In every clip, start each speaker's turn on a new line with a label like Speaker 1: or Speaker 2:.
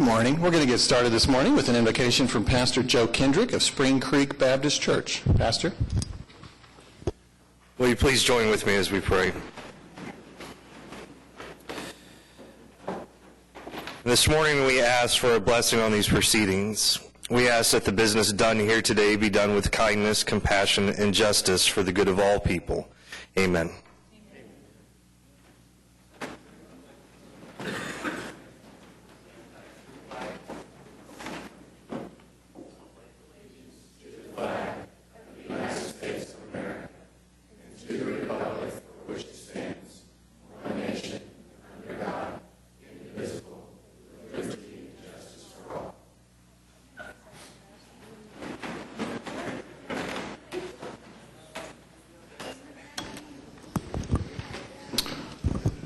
Speaker 1: Good morning. We're going to get started this morning with an invocation from Pastor Joe Kendrick of Spring Creek Baptist Church. Pastor?
Speaker 2: Will you please join with me as we pray? This morning we ask for a blessing on these proceedings. We ask that the business done here today be done with kindness, compassion, and justice for the good of all people. Amen.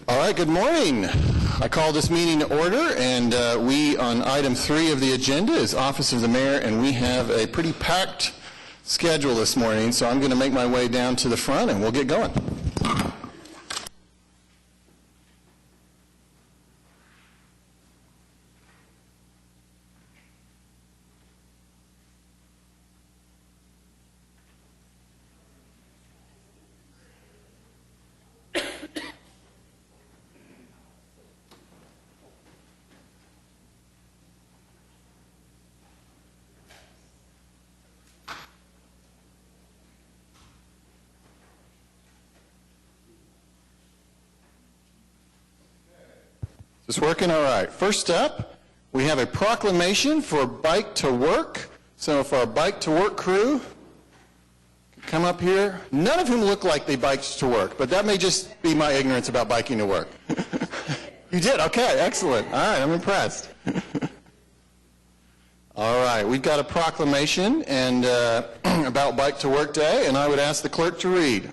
Speaker 1: All right, good morning. I call this meeting to order, and we on item 3 of the agenda is Office of the Mayor, and we have a pretty packed schedule this morning, so I'm going to make my way down to the front and we'll get going. Is this working? All right. First up, we have a proclamation for Bike to Work. So if our Bike to Work crew could come up here, none of whom look like they biked to work, but that may just be my ignorance about biking to work. You did? Okay, excellent. All right, I'm impressed. All right, we've got a proclamation and about Bike to Work Day, and I would ask the clerk to read.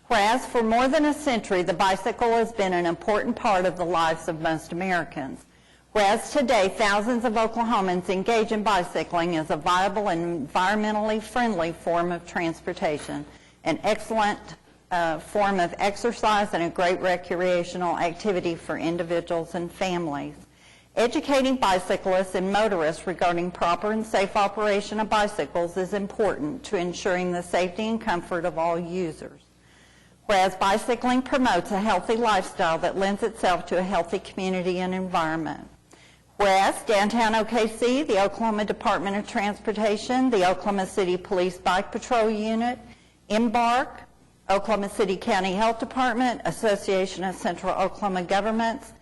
Speaker 3: Whereas for more than a century, the bicycle has been an important part of the lives of most Americans. Whereas today, thousands of Oklahomans engage in bicycling as a viable and environmentally friendly form of transportation, an excellent form of exercise and a great recreational activity for individuals and families. Educating bicyclists and motorists regarding proper and safe operation of bicycles is important to ensuring the safety and comfort of all users. Whereas bicycling promotes a healthy lifestyle that lends itself to a healthy community and environment. Whereas downtown OKC, the Oklahoma Department of Transportation, the Oklahoma City Police Bike Patrol Unit, Embark, Oklahoma City County Health Department, Association of Central Oklahoma Governments,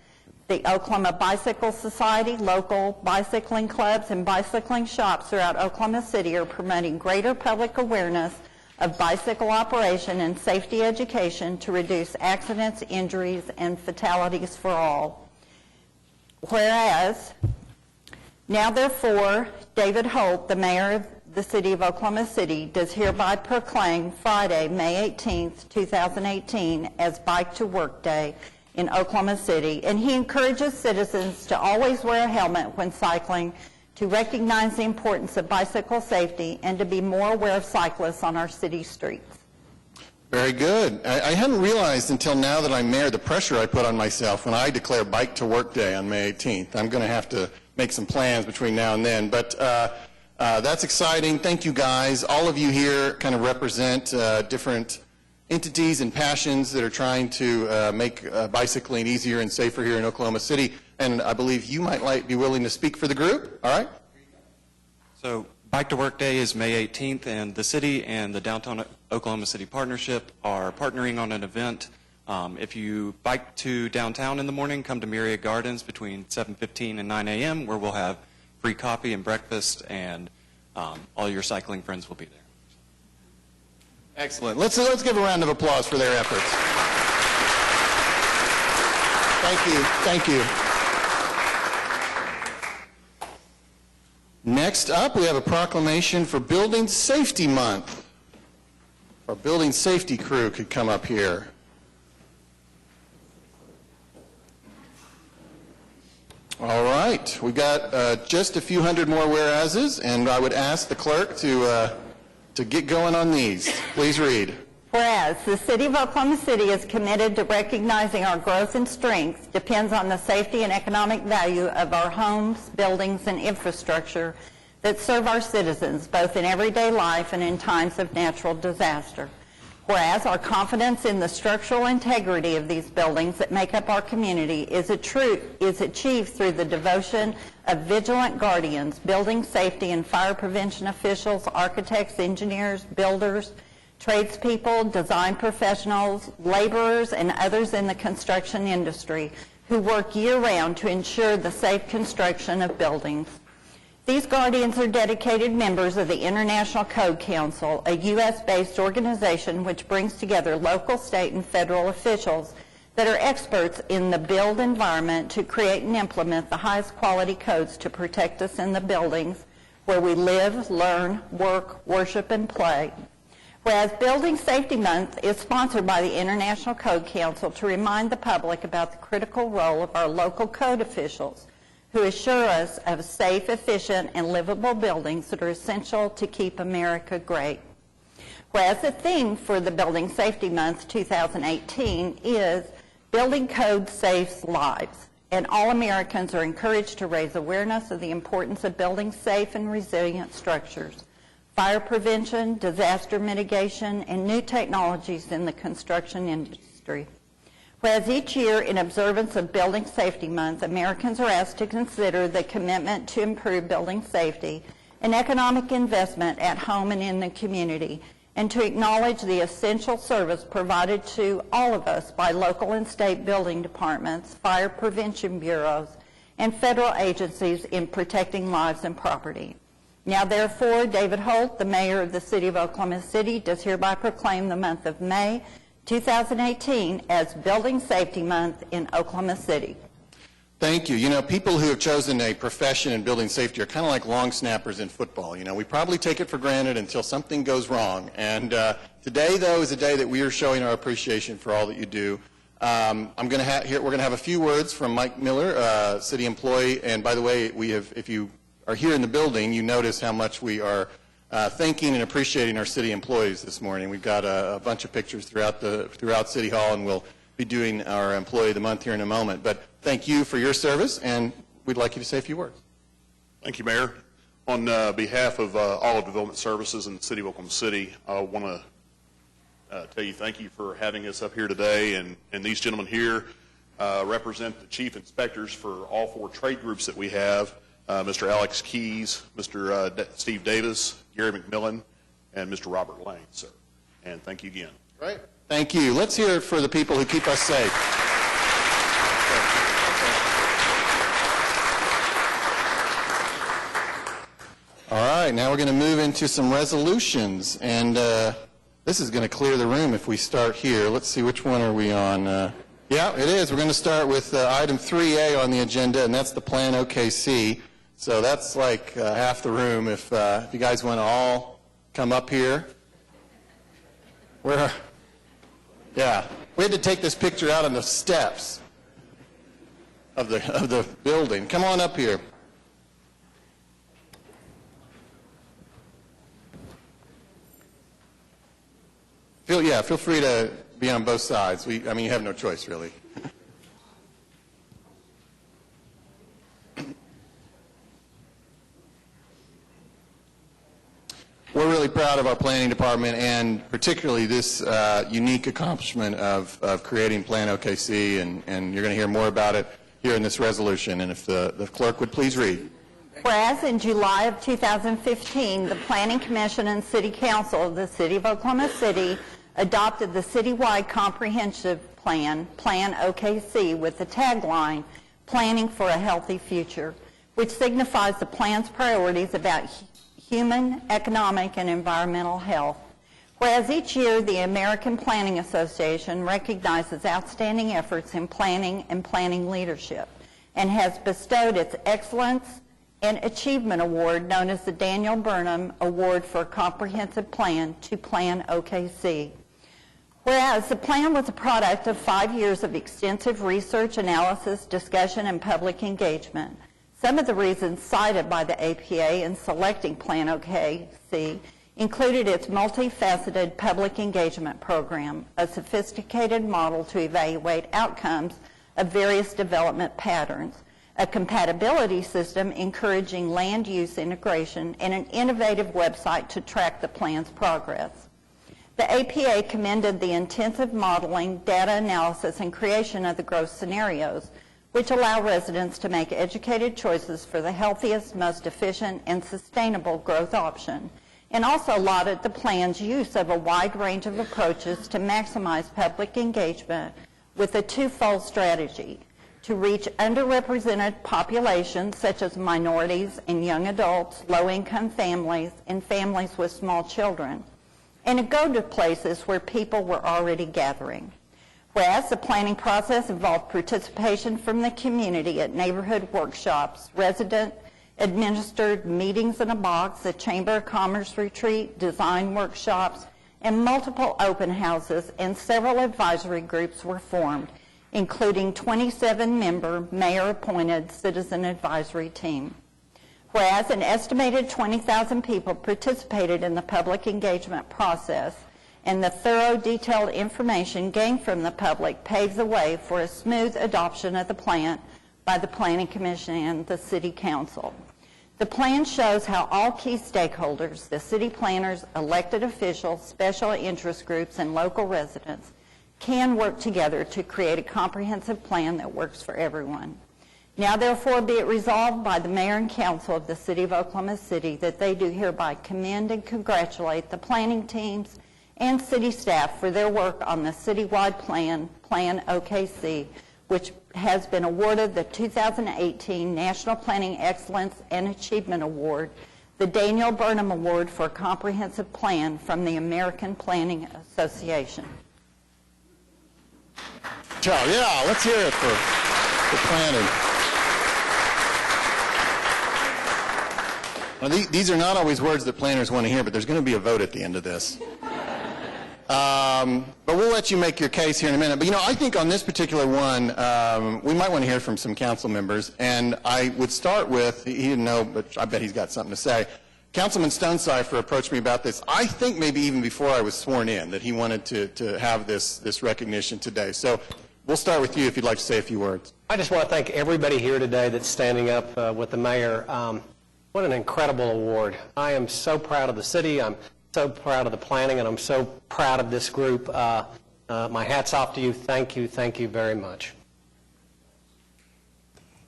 Speaker 3: the Oklahoma Bicycle Society, local bicycling clubs, and bicycling shops throughout Oklahoma City are promoting greater public awareness of bicycle operation and safety education to reduce accidents, injuries, and fatalities for all. Whereas, now therefore, David Holt, the mayor of the city of Oklahoma City, does hereby proclaim Friday, May 18th, 2018 as Bike to Work Day in Oklahoma City, and he encourages citizens to always wear a helmet when cycling, to recognize the importance of bicycle safety, and to be more aware of cyclists on our city streets.
Speaker 1: Very good. I hadn't realized until now that I'm mayor the pressure I put on myself when I declare Bike to Work Day on May 18th. I'm going to have to make some plans between now and then. But that's exciting. Thank you, guys. All of you here kind of represent different entities and passions that are trying to make bicycling easier and safer here in Oklahoma City. And I believe you might be willing to speak for the group. All right?
Speaker 4: So Bike to Work Day is May 18th, and the city and the Downtown Oklahoma City Partnership are partnering on an event. If you bike to downtown in the morning, come to Myriad Gardens between 7:15 and 9 a.m., where we'll have free coffee and breakfast, and all your cycling friends will be there.
Speaker 1: Excellent. Let's give a round of applause for their efforts. Thank you. Thank you. Next up, we have a proclamation for Building Safety Month. Our building safety crew could come up here. All right. We've got just a few hundred more whereases, and I would ask the clerk to get going on these. Please read.
Speaker 3: Whereas the City of Oklahoma City is committed to recognizing our growth and strengths depends on the safety and economic value of our homes, buildings, and infrastructure that serve our citizens both in everyday life and in times of natural disaster. Whereas our confidence in the structural integrity of these buildings that make up our community is achieved through the devotion of vigilant guardians, building safety and fire prevention officials, architects, engineers, builders, tradespeople, design professionals, laborers, and others in the construction industry who work year-round to ensure the safe construction of buildings. These guardians are dedicated members of the International Code Council, a U.S.-based organization which brings together local, state, and federal officials that are experts in the built environment to create and implement the highest quality codes to protect us in the buildings where we live, learn, work, worship, and play. Whereas Building Safety Month is sponsored by the International Code Council to remind the public about the critical role of our local code officials who assure us of safe, efficient, and livable buildings that are essential to keep America great. Whereas the theme for the Building Safety Month 2018 is Building Code Saves Lives, and all Americans are encouraged to raise awareness of the importance of building safe and resilient structures, fire prevention, disaster mitigation, and new technologies in the construction industry. Whereas each year in observance of Building Safety Month, Americans are asked to consider the commitment to improve building safety and economic investment at home and in the community, and to acknowledge the essential service provided to all of us by local and state building departments, fire prevention bureaus, and federal agencies in protecting lives and property. Now, therefore, David Holt, the mayor of the City of Oklahoma City, does hereby proclaim the month of May 2018 as Building Safety Month in Oklahoma City.
Speaker 1: Thank you. You know, people who have chosen a profession in building safety are kind of like long snappers in football. You know, we probably take it for granted until something goes wrong. And today, though, is a day that we are showing our appreciation for all that you do. We're going to have a few words from Mike Miller, city employee. And by the way, if you are here in the building, you notice how much we are thanking and appreciating our city employees this morning. We've got a bunch of pictures throughout City Hall, and we'll be doing our Employee of the Month here in a moment. But thank you for your service, and we'd like you to say a few words.
Speaker 5: Thank you, Mayor. On behalf of all of Development Services in the City of Oklahoma City, I want to tell you thank you for having us up here today. And these gentlemen here represent the chief inspectors for all 4 trade groups that we have, Mr. Alex Keys, Mr. Steve Davis, Gary McMillan, and Mr. Robert Lane, sir. And thank you again.
Speaker 1: Right. Thank you. Let's hear it for the people who keep us safe. All right, now we're going to move into some resolutions, and this is going to clear the room if we start here. Let's see, which one are we on? Yeah, it is. We're going to start with item 3A on the agenda, and that's the Plan OKC. So that's like half the room. If you guys want to all come up here. Yeah, we had to take this picture out on the steps of the building. Come on up here. Feel free to be on both sides. You have no choice, really. We're really proud of our planning department, and particularly this unique accomplishment of creating Plan OKC, and you're going to hear more about it here in this resolution. And if the clerk would please read.
Speaker 3: Whereas in July of 2015, the Planning Commission and City Council of the City of Oklahoma City adopted the citywide comprehensive plan, Plan OKC, with the tagline, Planning for a Healthy Future, which signifies the plan's priorities about human, economic, and environmental health. Whereas each year the American Planning Association recognizes outstanding efforts in planning and planning leadership and has bestowed its Excellence and Achievement Award, known as the Daniel Burnham Award for a Comprehensive Plan, to Plan OKC. Whereas the plan was a product of 5 years of extensive research, analysis, discussion, and public engagement. Some of the reasons cited by the APA in selecting Plan OKC included its multifaceted public engagement program, a sophisticated model to evaluate outcomes of various development patterns, a compatibility system encouraging land use integration, and an innovative website to track the plan's progress. The APA commended the intensive modeling, data analysis, and creation of the growth scenarios, which allow residents to make educated choices for the healthiest, most efficient, and sustainable growth option, and also lauded the plan's use of a wide range of approaches to maximize public engagement with a twofold strategy: to reach underrepresented populations such as minorities and young adults, low-income families, and families with small children, and to go to places where people were already gathering. Whereas the planning process involved participation from the community at neighborhood workshops, resident-administered meetings in a box, a Chamber of Commerce retreat, design workshops, and multiple open houses, and several advisory groups were formed, including 27-member mayor-appointed citizen advisory team. Whereas an estimated 20,000 people participated in the public engagement process, and the thorough, detailed information gained from the public paves the way for a smooth adoption of the plan by the Planning Commission and the City Council. The plan shows how all key stakeholders, the city planners, elected officials, special interest groups, and local residents, can work together to create a comprehensive plan that works for everyone. Now, therefore, be it resolved by the Mayor and Council of the City of Oklahoma City that they do hereby commend and congratulate the planning teams and city staff for their work on the citywide plan, Plan OKC, which has been awarded the 2018 National Planning Excellence and Achievement Award, the Daniel Burnham Award for Comprehensive Plan from the American Planning Association.
Speaker 1: Yeah, let's hear it for planning. Now, these are not always words that planners want to hear, but there's going to be a vote at the end of this. But we'll let you make your case here in a minute. But, I think on this particular one, we might want to hear from some council members. And I would start with, he didn't know, but I bet he's got something to say. Councilman Stonecipher approached me about this, I think maybe even before I was sworn in, that he wanted to have this recognition today. So we'll start with you if you'd like to say a few words.
Speaker 6: I just want to thank everybody here today that's standing up with the mayor. What an incredible award. I am so proud of the city. I'm so proud of the planning, and I'm so proud of this group. My hat's off to you. Thank you very much.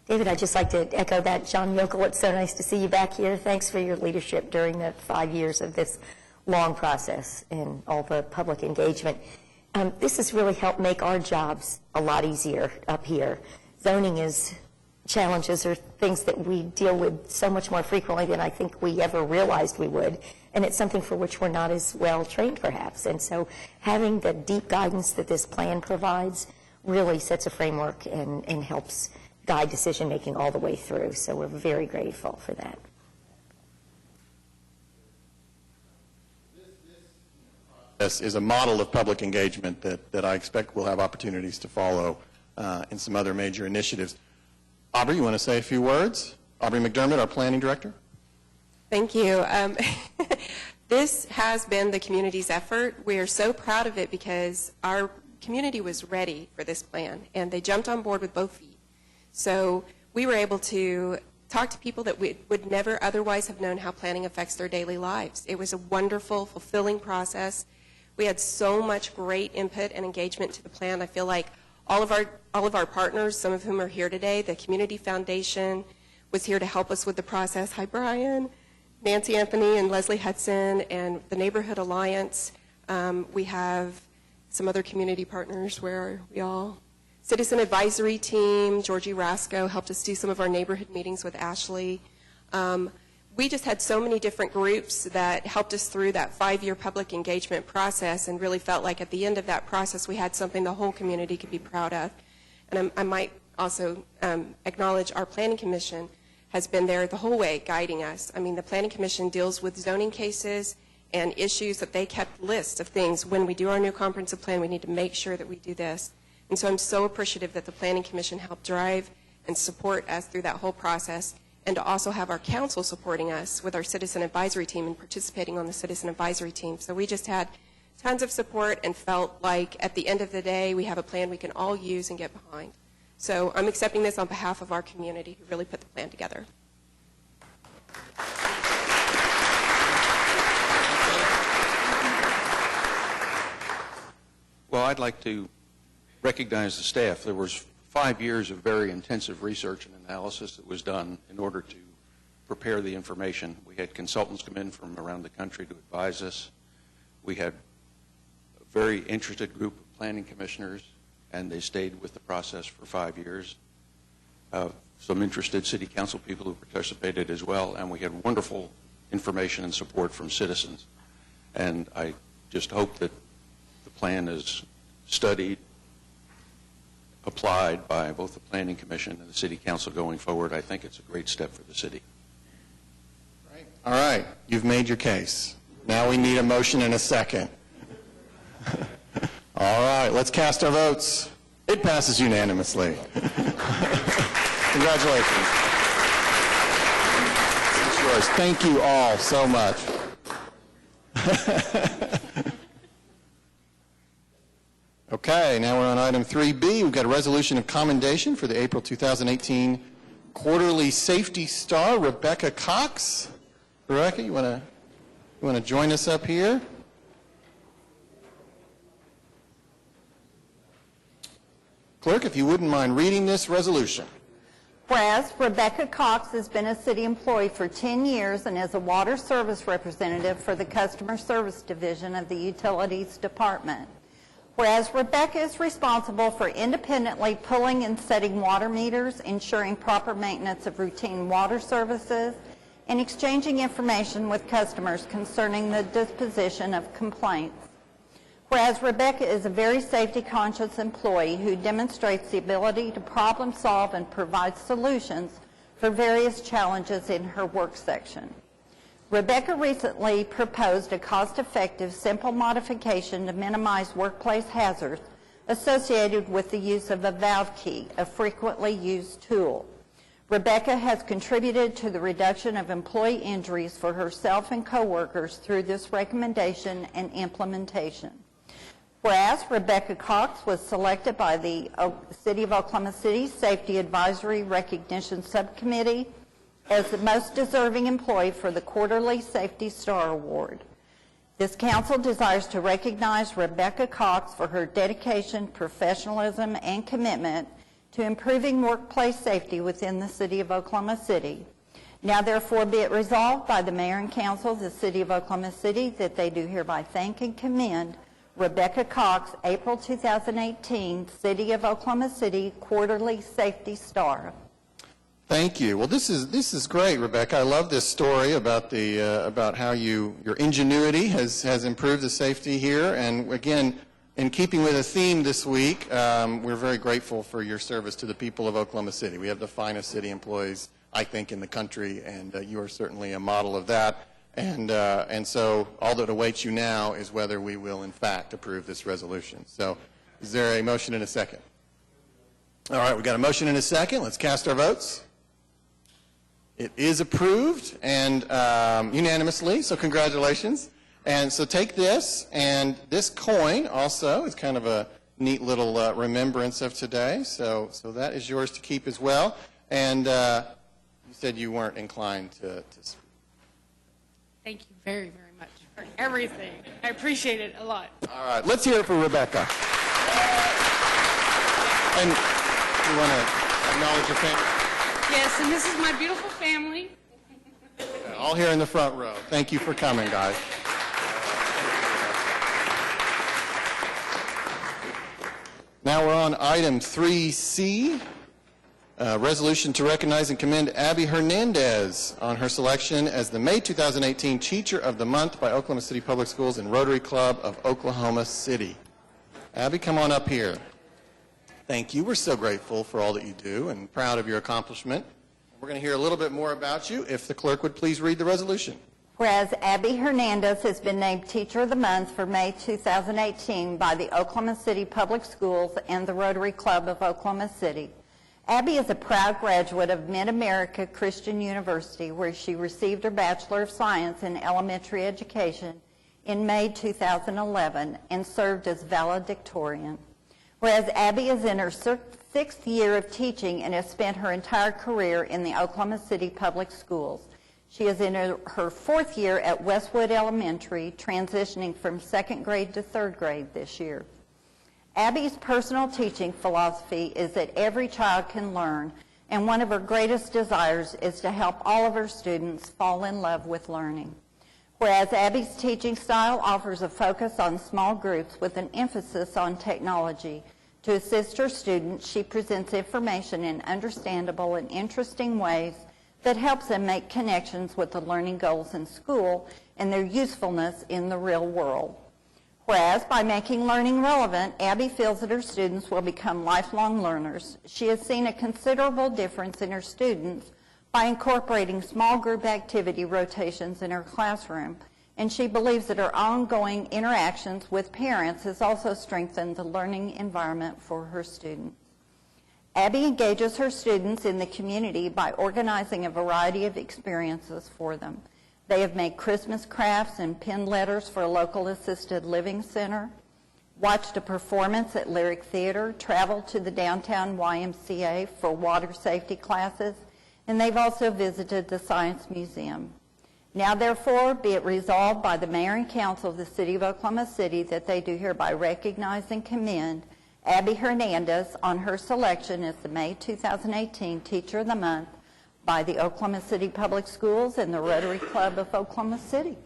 Speaker 7: David, I'd just like to echo that. John Yokel, it's so nice to see you back here. Thanks for your leadership during the 5 years of this long process and all the public engagement. This has really helped make our jobs a lot easier up here. Zoning challenges are things that we deal with so much more frequently than I think we ever realized we would, and it's something for which we're not as well trained perhaps. And so having the deep guidance that this plan provides really sets a framework and helps guide decision making all the way through. So we're very grateful for that.
Speaker 1: This is a model of public engagement that I expect we'll have opportunities to follow in some other major initiatives. Aubrey, you want to say a few words? Aubrey McDermott, our planning director.
Speaker 8: Thank you. This has been the community's effort. We are so proud of it because our community was ready for this plan, and they jumped on board with both feet. So we were able to talk to people that would never otherwise have known how planning affects their daily lives. It was a wonderful, fulfilling process. We had so much great input and engagement to the plan. I feel like all of our partners, some of whom are here today, the Community Foundation was here to help us with the process. Hi, Brian, Nancy Anthony, and Leslie Hudson, and the Neighborhood Alliance. We have some other community partners. Where are we all? Citizen Advisory Team, Georgie Rasco helped us do some of our neighborhood meetings with Ashley. We just had so many different groups that helped us through that 5-year public engagement process, and really felt like at the end of that process we had something the whole community could be proud of. And I might also acknowledge our Planning Commission has been there the whole way guiding us. I mean, the Planning Commission deals with zoning cases and issues that they kept lists of things. When we do our new comprehensive plan, we need to make sure that we do this. And so I'm so appreciative that the Planning Commission helped drive and support us through that whole process. and to also have our council supporting us with our citizen advisory team and participating on the citizen advisory team. So we just had tons of support and felt like at the end of the day we have a plan we can all use and get behind. So I'm accepting this on behalf of our community who really put the plan together.
Speaker 9: Well, I'd like to recognize the staff. There was 5 years of very intensive research and analysis that was done in order to prepare the information. We had consultants come in from around the country to advise us. We had a very interested group of planning commissioners, and they stayed with the process for 5 years. Some interested city council people who participated as well, and we had wonderful information and support from citizens. And I just hope that the plan is studied, applied by both the Planning Commission and the City Council going forward. I think it's a great step for the city.
Speaker 1: All right, you've made your case. Now we need a motion and a second. All right, let's cast our votes. It passes unanimously. Congratulations. It's yours. Thank you all so much. Okay, now we're on item 3B. We've got a resolution of commendation for the April 2018 Quarterly Safety Star, Rebecca Cox. Rebecca, you want to join us up here? Clerk, if you wouldn't mind reading this resolution.
Speaker 3: Whereas Rebecca Cox has been a city employee for 10 years and is a water service representative for the Customer Service Division of the Utilities Department. Whereas Rebecca is responsible for independently pulling and setting water meters, ensuring proper maintenance of routine water services, and exchanging information with customers concerning the disposition of complaints. Whereas Rebecca is a very safety-conscious employee who demonstrates the ability to problem solve and provide solutions for various challenges in her work section. Rebecca recently proposed a cost-effective, simple modification to minimize workplace hazards associated with the use of a valve key, a frequently used tool. Rebecca has contributed to the reduction of employee injuries for herself and coworkers through this recommendation and implementation. Whereas Rebecca Cox was selected by the City of Oklahoma City Safety Advisory Recognition Subcommittee as the most deserving employee for the Quarterly Safety Star Award. This council desires to recognize Rebecca Cox for her dedication, professionalism, and commitment to improving workplace safety within the City of Oklahoma City. Now therefore be it resolved by the Mayor and Council of the City of Oklahoma City that they do hereby thank and commend Rebecca Cox, April 2018, City of Oklahoma City Quarterly Safety Star.
Speaker 1: Thank you. Well, this is great, Rebecca. I love this story about about how your ingenuity has improved the safety here. And again, in keeping with a theme this week, we're very grateful for your service to the people of Oklahoma City. We have the finest city employees, I think, in the country, and you are certainly a model of that. And so all that awaits you now is whether we will, in fact, approve this resolution. So is there a motion and a second? All right, we've got a motion and a second. Let's cast our votes. It is approved and unanimously, so congratulations. And so take this, and this coin also is kind of a neat little remembrance of today. So that is yours to keep as well. And you said you weren't inclined to speak.
Speaker 10: Thank you very, very much for everything. I appreciate it a lot.
Speaker 1: All right, let's hear it for Rebecca. And you want to acknowledge your family?
Speaker 10: Yes, and this is my beautiful family.
Speaker 1: All here in the front row. Thank you for coming, guys. Now we're on item 3C, resolution to recognize and commend Abby Hernandez on her selection as the May 2018 Teacher of the Month by Oklahoma City Public Schools and Rotary Club of Oklahoma City. Abby, come on up here. Thank you. We're so grateful for all that you do and proud of your accomplishment. We're going to hear a little bit more about you. If the clerk would please read the resolution.
Speaker 3: Whereas Abby Hernandez has been named Teacher of the Month for May 2018 by the Oklahoma City Public Schools and the Rotary Club of Oklahoma City. Abby is a proud graduate of Mid-America Christian University, where she received her Bachelor of Science in Elementary Education in May 2011 and served as valedictorian. Whereas Abby is in her sixth year of teaching and has spent her entire career in the Oklahoma City Public Schools. She is in her fourth year at Westwood Elementary, transitioning from second grade to third grade this year. Abby's personal teaching philosophy is that every child can learn, and one of her greatest desires is to help all of her students fall in love with learning. Whereas Abby's teaching style offers a focus on small groups with an emphasis on technology, to assist her students, she presents information in understandable and interesting ways that helps them make connections with the learning goals in school and their usefulness in the real world. Whereas by making learning relevant, Abby feels that her students will become lifelong learners. She has seen a considerable difference in her students by incorporating small group activity rotations in her classroom, and she believes that her ongoing interactions with parents has also strengthened the learning environment for her students. Abby engages her students in the community by organizing a variety of experiences for them. They have made Christmas crafts and penned letters for a local assisted living center, watched a performance at Lyric Theater, traveled to the downtown YMCA for water safety classes, and they've also visited the Science Museum. Now, therefore, be it resolved by the Mayor and Council of the City of Oklahoma City that they do hereby recognize and commend Abby Hernandez on her selection as the May 2018 Teacher of the Month by the Oklahoma City Public Schools and the Rotary Club of Oklahoma City.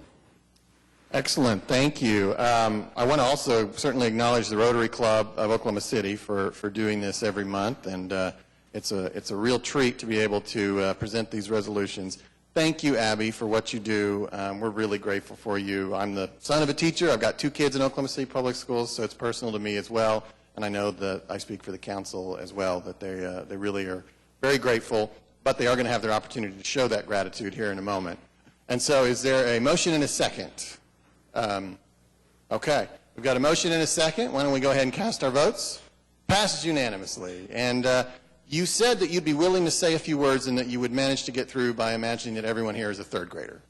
Speaker 1: Excellent, thank you. I want to also certainly acknowledge the Rotary Club of Oklahoma City for doing this every month, and it's a real treat to be able to present these resolutions. Thank you, Abby, for what you do. We're really grateful for you. I'm the son of a teacher. I've got 2 kids in Oklahoma City Public Schools, so it's personal to me as well, and I know that I speak for the council as well, that they really are very grateful, but they are going to have their opportunity to show that gratitude here in a moment. And so is there a motion and a second? Okay, we've got a motion and a second. Why don't we go ahead and cast our votes? Passes unanimously. And you said that you'd be willing to say a few words and that you would manage to get through by imagining that everyone here is a third grader.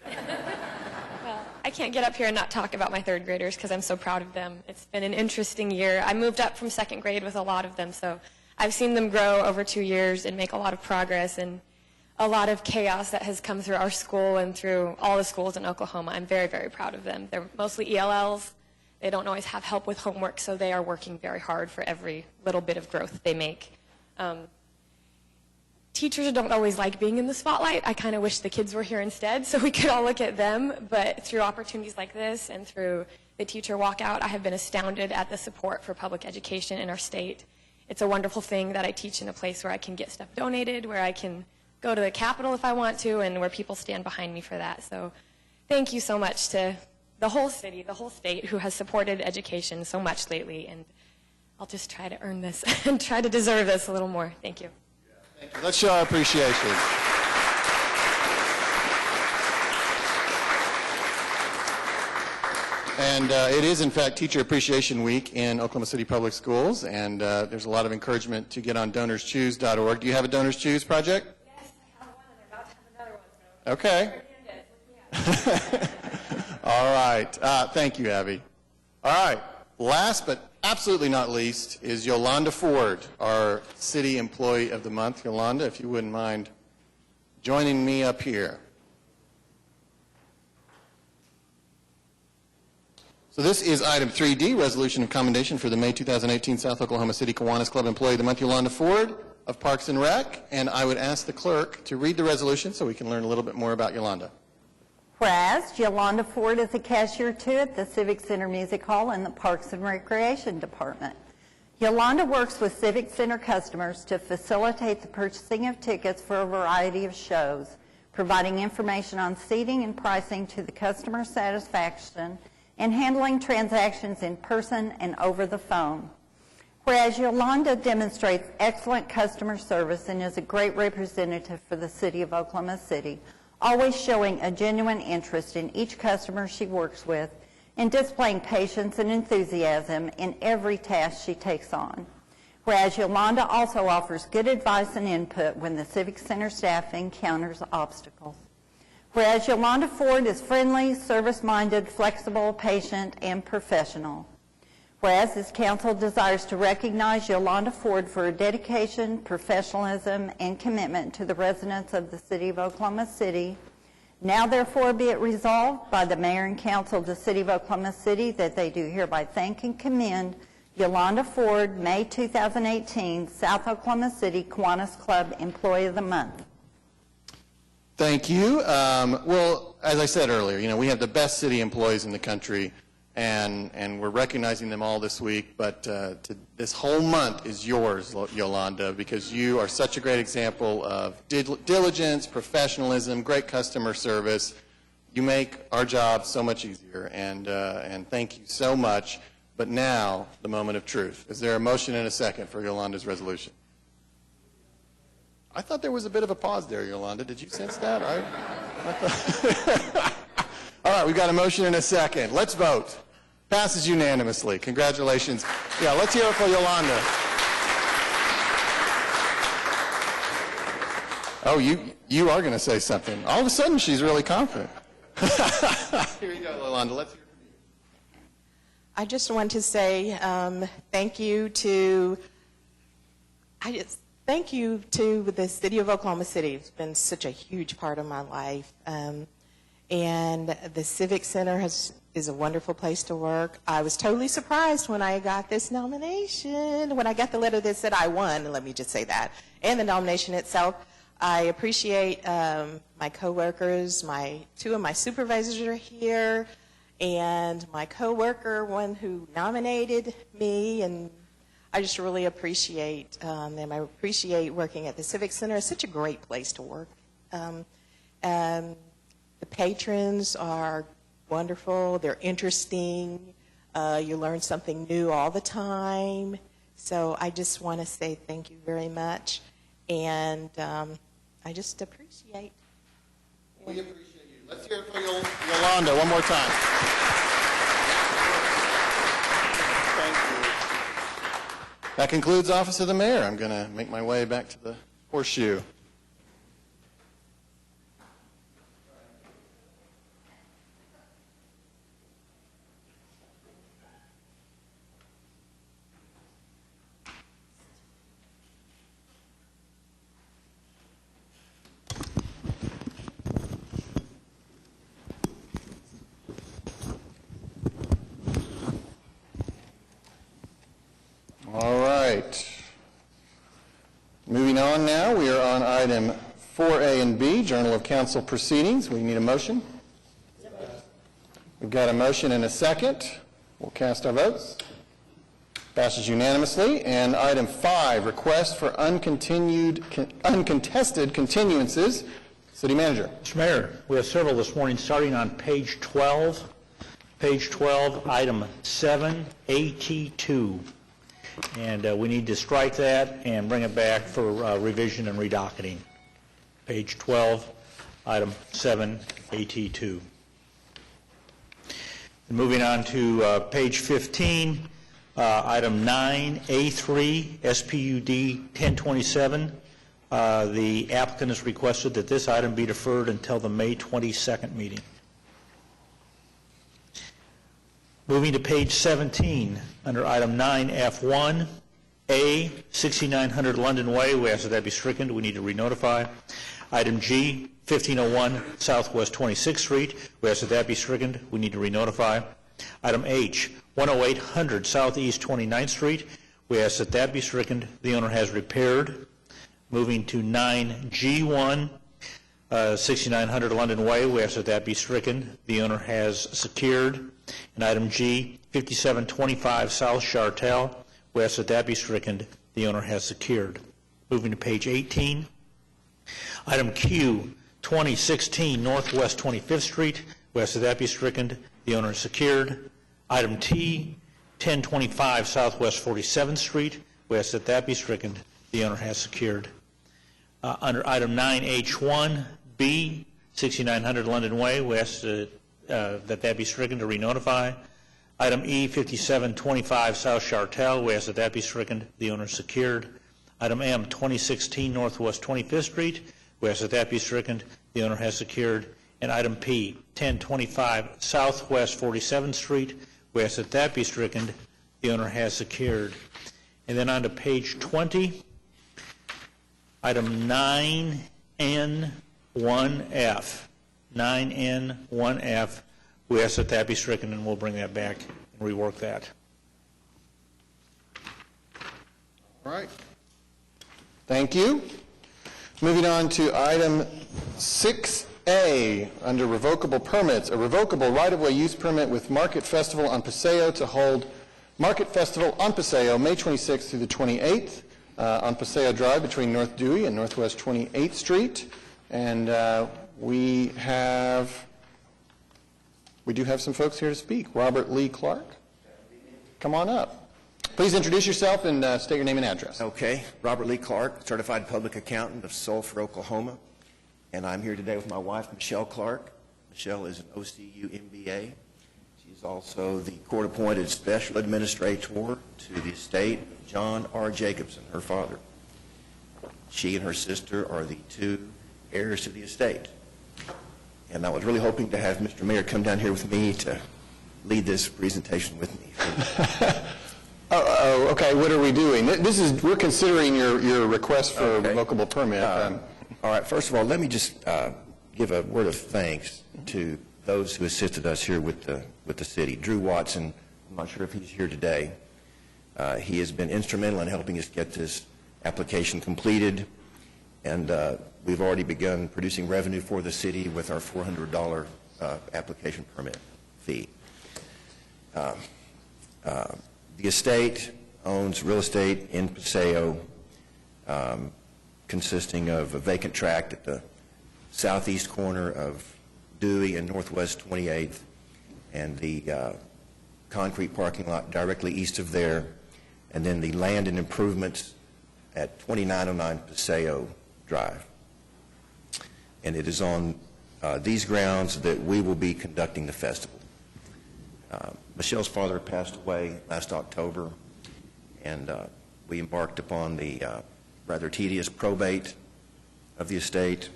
Speaker 11: Well, I can't get up here and not talk about my third graders because I'm so proud of them. It's been an interesting year. I moved up from second grade with a lot of them, so I've seen them grow over 2 years and make a lot of progress, and a lot of chaos that has come through our school and through all the schools in Oklahoma. I'm very, very proud of them. They're mostly ELLs. They don't always have help with homework, so they are working very hard for every little bit of growth they make. Teachers don't always like being in the spotlight. I kind of wish the kids were here instead so we could all look at them, but through opportunities like this and through the teacher walkout, I have been astounded at the support for public education in our state. It's a wonderful thing that I teach in a place where I can get stuff donated, where I can go to the Capitol if I want to, and where people stand behind me for that. So thank you so much to the whole city, the whole state, who has supported education so much lately, and I'll just try to earn this and try to deserve this a little more. Thank you.
Speaker 1: Thank you. Let's show our appreciation. And it is, in fact, Teacher Appreciation Week in Oklahoma City Public Schools, and there's a lot of encouragement to get on DonorsChoose.org. Do you have a Donors Choose project?
Speaker 11: Yes, I have one, and I'm about to have another one. So
Speaker 1: Okay. All right. Thank you, Abby. All right. Last but absolutely not least is Yolanda Ford, our City Employee of the Month. Yolanda, if you wouldn't mind joining me up here. So this is item 3D, Resolution of Commendation for the May 2018 South Oklahoma City Kiwanis Club Employee of the Month, Yolanda Ford of Parks and Rec. And I would ask the clerk to read the resolution so we can learn a little bit more about Yolanda.
Speaker 3: Whereas Yolanda Ford is a cashier too at the Civic Center Music Hall in the Parks and Recreation Department. Yolanda works with Civic Center customers to facilitate the purchasing of tickets for a variety of shows, providing information on seating and pricing to the customer's satisfaction, and handling transactions in person and over the phone. Whereas Yolanda demonstrates excellent customer service and is a great representative for the City of Oklahoma City, always showing a genuine interest in each customer she works with and displaying patience and enthusiasm in every task she takes on. Whereas Yolanda also offers good advice and input when the Civic Center staff encounters obstacles. Whereas Yolanda Ford is friendly, service-minded, flexible, patient, and professional. Whereas this council desires to recognize Yolanda Ford for her dedication, professionalism, and commitment to the residents of the city of Oklahoma City. Now therefore be it resolved by the mayor and council of the city of Oklahoma City that they do hereby thank and commend Yolanda Ford, May 2018, South Oklahoma City Kiwanis Club Employee of the Month.
Speaker 1: Thank you. Well, as I said earlier, we have the best city employees in the country, and we're recognizing them all this week, but this whole month is yours, Yolanda, because you are such a great example of diligence, professionalism, great customer service. You make our job so much easier, and thank you so much. But now, the moment of truth. Is there a motion and a second for Yolanda's resolution? I thought there was a bit of a pause there, Yolanda. Did you sense that? All right, we've got a motion and a second. Let's vote. Passes unanimously. Congratulations. Yeah, let's hear it for Yolanda. Oh, you are going to say something. All of a sudden, she's really confident. Here you go, Yolanda. Let's hear it.
Speaker 12: I just want to say thank you to the City of Oklahoma City. It's been such a huge part of my life. And the Civic Center is a wonderful place to work. I was totally surprised when I got this nomination, when I got the letter that said I won, let me just say that, and the nomination itself. I appreciate my coworkers, two of my supervisors are here, and my coworker, one who nominated me, and I just really appreciate them. I appreciate working at the Civic Center. It's such a great place to work. The patrons are wonderful. They're interesting. You learn something new all the time. So I just want to say thank you very much, and I just appreciate.
Speaker 1: We appreciate you. Let's hear it for Yolanda one more time. Thank you. That concludes Office of the Mayor. I'm going to make my way back to the horseshoe. All right. Moving on now, we are on item 4A and B, Journal of Council Proceedings. We need a motion. We've got a motion and a second. We'll cast our votes. Passes unanimously. And item 5, request for uncontested continuances. City Manager.
Speaker 13: Mr. Mayor, we have several this morning, starting on page 12. Page 12, item 7, AT2. And we need to strike that and bring it back for revision and redocketing. Page 12, item 7, AT2. And moving on to page 15, item 9, A3, SPUD 1027. The applicant has requested that this item be deferred until the May 22nd meeting. Moving to page 17, under item 9F1, A, 6900 London Way, we ask that that be stricken. We need to re-notify. Item G, 1501 Southwest 26th Street, we ask that that be stricken. We need to re-notify. Item H, 10800 Southeast 29th Street, we ask that that be stricken. The owner has repaired. Moving to 9G1, 6900 London Way, we ask that that be stricken. The owner has secured. And item G, 5725 South Chartel, we ask that that be stricken. The owner has secured. Moving to page 18. Item Q, 2016 Northwest 25th Street, we ask that that be stricken. The owner is secured. Item T, 1025 Southwest 47th Street, we ask that that be stricken. The owner has secured. Under item 9H1, B, 6900 London Way, we ask that that be stricken to re-notify. Item E, 5725 South Chartel, we ask that that be stricken. The owner is secured. Item M, 2016 Northwest 25th Street, we ask that that be stricken. The owner has secured. And item P, 1025 Southwest 47th Street, we ask that that be stricken. The owner has secured. And then on to page 20, item 9N1F. 9N1F, we ask that that be stricken, and we'll bring that back and rework that.
Speaker 1: All right. Thank you. Moving on to item 6A, under revocable permits, a revocable right-of-way use permit with Market Festival on Paseo to hold Market Festival on Paseo, May 26th through the 28th, on Paseo Drive between North Dewey and Northwest 28th Street. And we do have some folks here to speak. Robert Lee Clark, come on up. Please introduce yourself and state your name and address.
Speaker 14: Okay. Robert Lee Clark, Certified Public Accountant of Sulphur, Oklahoma. And I'm here today with my wife, Michelle Clark. Michelle is an OCU MBA. She's also the court-appointed special administrator to the estate of John R. Jacobson, her father. She and her sister are the two heirs to the estate. And I was really hoping to have Mr. Mayor come down here with me to lead this presentation with me.
Speaker 1: Okay. What are we doing? We're considering your request for a revocable permit.
Speaker 14: All right. First of all, let me just give a word of thanks to those who assisted us here with the city. Drew Watson, I'm not sure if he's here today. He has been instrumental in helping us get this application completed, and we've already begun producing revenue for the city with our $400 application permit fee. The estate owns real estate in Paseo, consisting of a vacant tract at the southeast corner of Dewey and Northwest 28th, and the concrete parking lot directly east of there, and then the land and improvements at 2909 Paseo Drive. And it is on these grounds that we will be conducting the festival. Michelle's father passed away last October, and we embarked upon the rather tedious probate of the estate,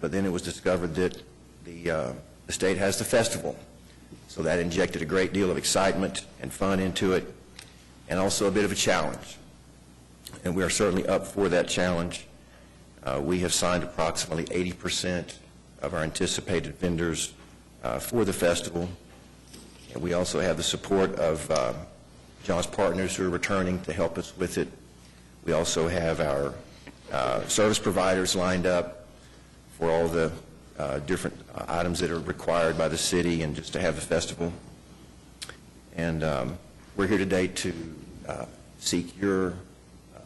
Speaker 14: but then it was discovered that the estate has the festival. So that injected a great deal of excitement and fun into it, and also a bit of a challenge. And we are certainly up for that challenge. We have signed approximately 80% of our anticipated vendors for the festival. And we also have the support of John's partners who are returning to help us with it. We also have our service providers lined up for all the different items that are required by the city and just to have the festival. And we're here today to seek your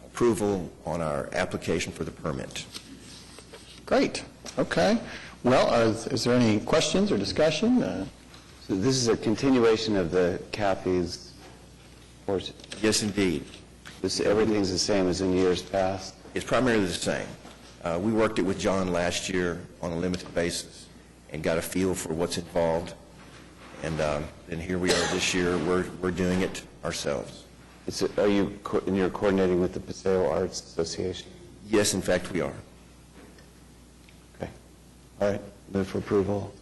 Speaker 14: approval on our application for the permit.
Speaker 1: Great. Okay. Well, is there any questions or discussion?
Speaker 15: So this is a continuation of the Kathy's portion?
Speaker 14: Yes, indeed.
Speaker 15: Everything's the same as in years past?
Speaker 14: It's primarily the same. We worked it with John last year on a limited basis and got a feel for what's involved. And here we are this year. We're doing it ourselves.
Speaker 15: You're coordinating with the Paseo Arts Association?
Speaker 14: Yes, in fact, we are.
Speaker 15: Okay. All right. Move for approval.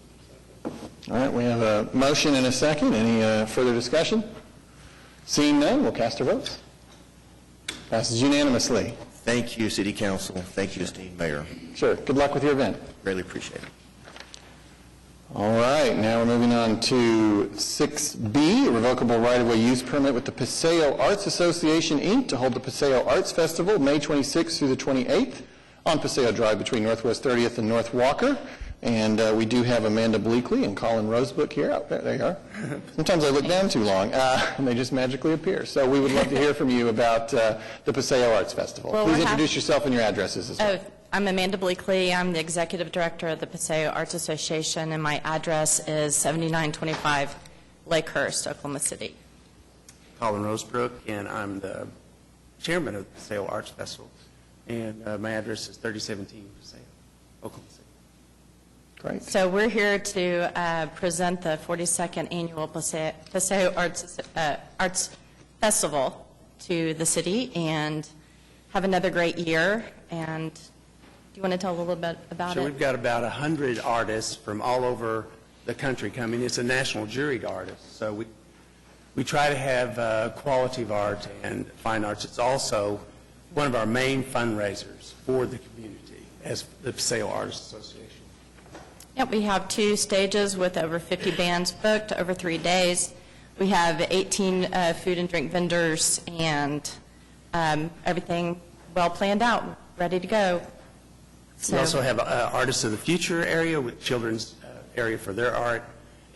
Speaker 1: All right. We have a motion and a second. Any further discussion? Seeing none, we'll cast our votes. Passes unanimously.
Speaker 14: Thank you, City Council. Thank you, esteemed Mayor.
Speaker 1: Sure. Good luck with your event.
Speaker 14: Really appreciate it.
Speaker 1: All right. Now we're moving on to 6B, a revocable right-of-way use permit with the Paseo Arts Association, Inc. to hold the Paseo Arts Festival May 26th through the 28th on Paseo Drive between Northwest 30th and North Walker. And we do have Amanda Bleakley and Colin Rosebook here. Oh, there they are. Sometimes I look down too long, and they just magically appear. So we would love to hear from you about the Paseo Arts Festival.
Speaker 16: Well,
Speaker 1: please introduce yourself and your addresses as well.
Speaker 16: I'm Amanda Bleakley. I'm the executive director of the Paseo Arts Association, and my address is 7925 Lakehurst, Oklahoma City.
Speaker 17: Colin Rosebrook, and I'm the chairman of the Paseo Arts Festival. And my address is 3017 Paseo, Oklahoma City.
Speaker 1: Great.
Speaker 16: So we're here to present the 42nd Annual Paseo Arts Festival to the city and have another great year. And do you want to tell a little bit about
Speaker 17: So
Speaker 16: it?
Speaker 17: we've got about 100 artists from all over the country coming. It's a national juried artist. So we try to have quality of art and fine arts. It's also one of our main fundraisers for the community as the Paseo Artists Association.
Speaker 16: Yep, we have 2 stages with over 50 bands booked over 3 days. We have 18 food and drink vendors and everything well planned out, ready to go.
Speaker 17: We also have Artists of the Future area with children's area for their art.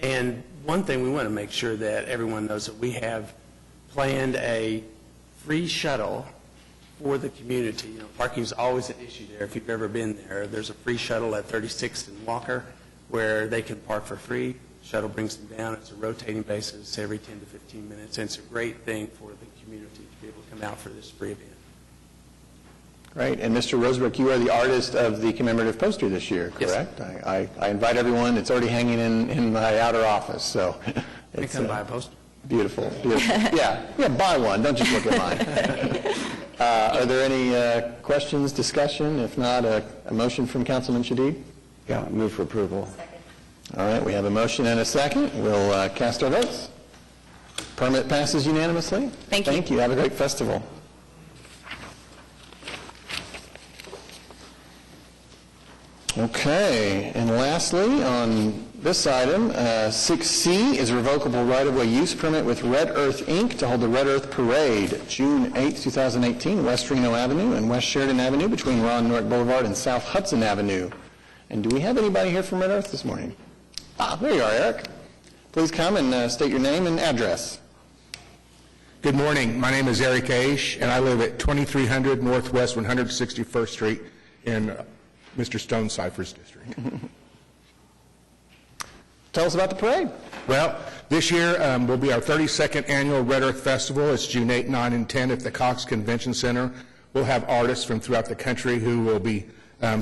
Speaker 17: And one thing we want to make sure that everyone knows that we have planned a free shuttle for the community. You know, parking is always an issue there. If you've ever been there, there's a free shuttle at 36th and Walker where they can park for free. Shuttle brings them down. It's a rotating basis every 10 to 15 minutes. And it's a great thing for the community to be able to come out for this free event.
Speaker 1: Great. And Mr. Rosebrook, you are the artist of the commemorative poster this year, correct? Yes. I invite everyone. It's already hanging in my outer office, so it's
Speaker 17: come buy a poster.
Speaker 1: Beautiful. Yeah, buy one. Don't just look at mine. Are there any questions, discussion? If not, a motion from Councilman Shadid?
Speaker 15: Yeah, move for approval.
Speaker 1: All right, we have a motion and a second. We'll cast our votes. Permit passes unanimously.
Speaker 16: Thank you.
Speaker 1: Thank you. Have a great festival. Okay, and lastly, on this item, 6C is a revocable right-of-way use permit with Red Earth, Inc. to hold the Red Earth Parade, June 8, 2018, West Reno Avenue and West Sheridan Avenue between Ron Newark Boulevard and South Hudson Avenue. And do we have anybody here from Red Earth this morning? There you are, Eric. Please come and state your name and address.
Speaker 18: Good morning. My name is Eric Aish, and I live at 2300 Northwest 161st Street in Mr. Stonecipher's district.
Speaker 1: Tell us about the parade.
Speaker 18: Well, this year will be our 32nd annual Red Earth Festival. It's June 8, 9, and 10 at the Cox Convention Center. We'll have artists from throughout the country who will be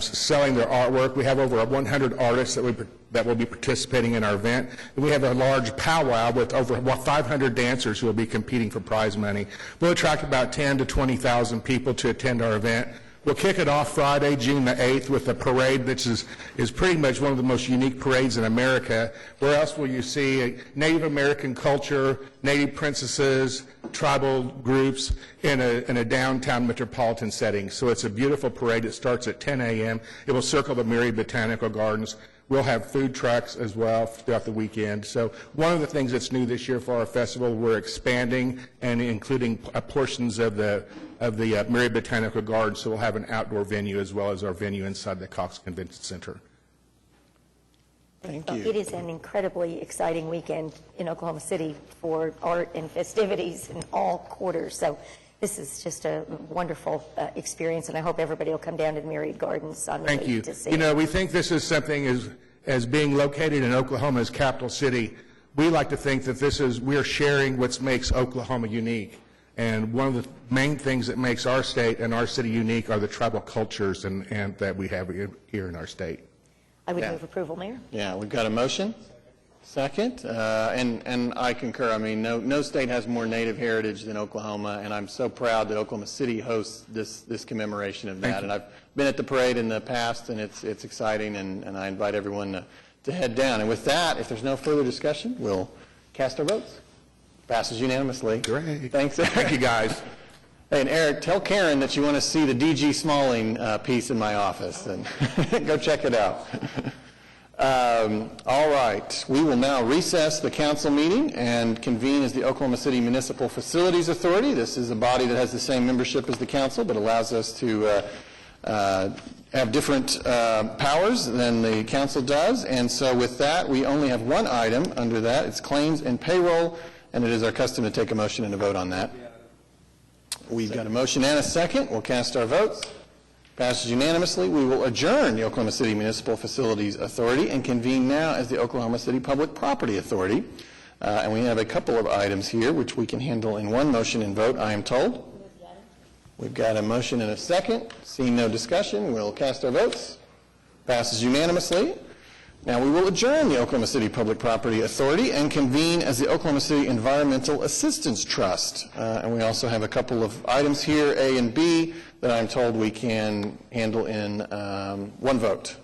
Speaker 18: selling their artwork. We have over 100 artists that will be participating in our event. And we have a large powwow with over 500 dancers who will be competing for prize money. We'll attract about 10 to 20,000 people to attend our event. We'll kick it off Friday, June the 8th, with a parade that is pretty much one of the most unique parades in America. Where else will you see Native American culture, Native princesses, tribal groups in a downtown metropolitan setting? So it's a beautiful parade. It starts at 10 a.m. It will circle the Myriad Botanical Gardens. We'll have food trucks as well throughout the weekend. So one of the things that's new this year for our festival, we're expanding and including portions of the Myriad Botanical Gardens, so we'll have an outdoor venue as well as our venue inside the Cox Convention Center.
Speaker 1: Thank you.
Speaker 7: It is an incredibly exciting weekend in Oklahoma City for art and festivities in all quarters. So this is just a wonderful experience, and I hope everybody will come down to the Myriad Gardens on the
Speaker 18: Thank
Speaker 7: 8th
Speaker 18: you.
Speaker 7: to see
Speaker 18: You
Speaker 7: it.
Speaker 18: know, we think this is something as being located in Oklahoma's capital city. We like to think that we are sharing what makes Oklahoma unique. And one of the main things that makes our state and our city unique are the tribal cultures and that we have here in our state.
Speaker 7: I would move approval, Mayor.
Speaker 1: Yeah, we've got a motion. Second, and I concur. I mean, no state has more Native heritage than Oklahoma, and I'm so proud that Oklahoma City hosts this commemoration of that. And I've been at the parade in the past, and it's exciting, and I invite everyone to head down. And with that, if there's no further discussion, we'll cast our votes. Passes unanimously.
Speaker 18: Great.
Speaker 1: Thanks, Eric.
Speaker 18: Thank you, guys.
Speaker 1: Hey, and Eric, tell Karen that you want to see the D.G. Smalling piece in my office, and go check it out. All right. We will now recess the council meeting and convene as the Oklahoma City Municipal Facilities Authority. This is a body that has the same membership as the council, but allows us to have different powers than the council does. And so with that, we only have one item under that. It's claims and payroll, and it is our custom to take a motion and a vote on that. We've got a motion and a second. We'll cast our votes. Passes unanimously. We will adjourn the Oklahoma City Municipal Facilities Authority and convene now as the Oklahoma City Public Property Authority. And we have a couple of items here which we can handle in one motion and vote, I am told. We've got a motion and a second. Seeing no discussion, we'll cast our votes. Passes unanimously. Now we will adjourn the Oklahoma City Public Property Authority and convene as the Oklahoma City Environmental Assistance Trust. And we also have a couple of items here, A and B, that I'm told we can handle in one vote.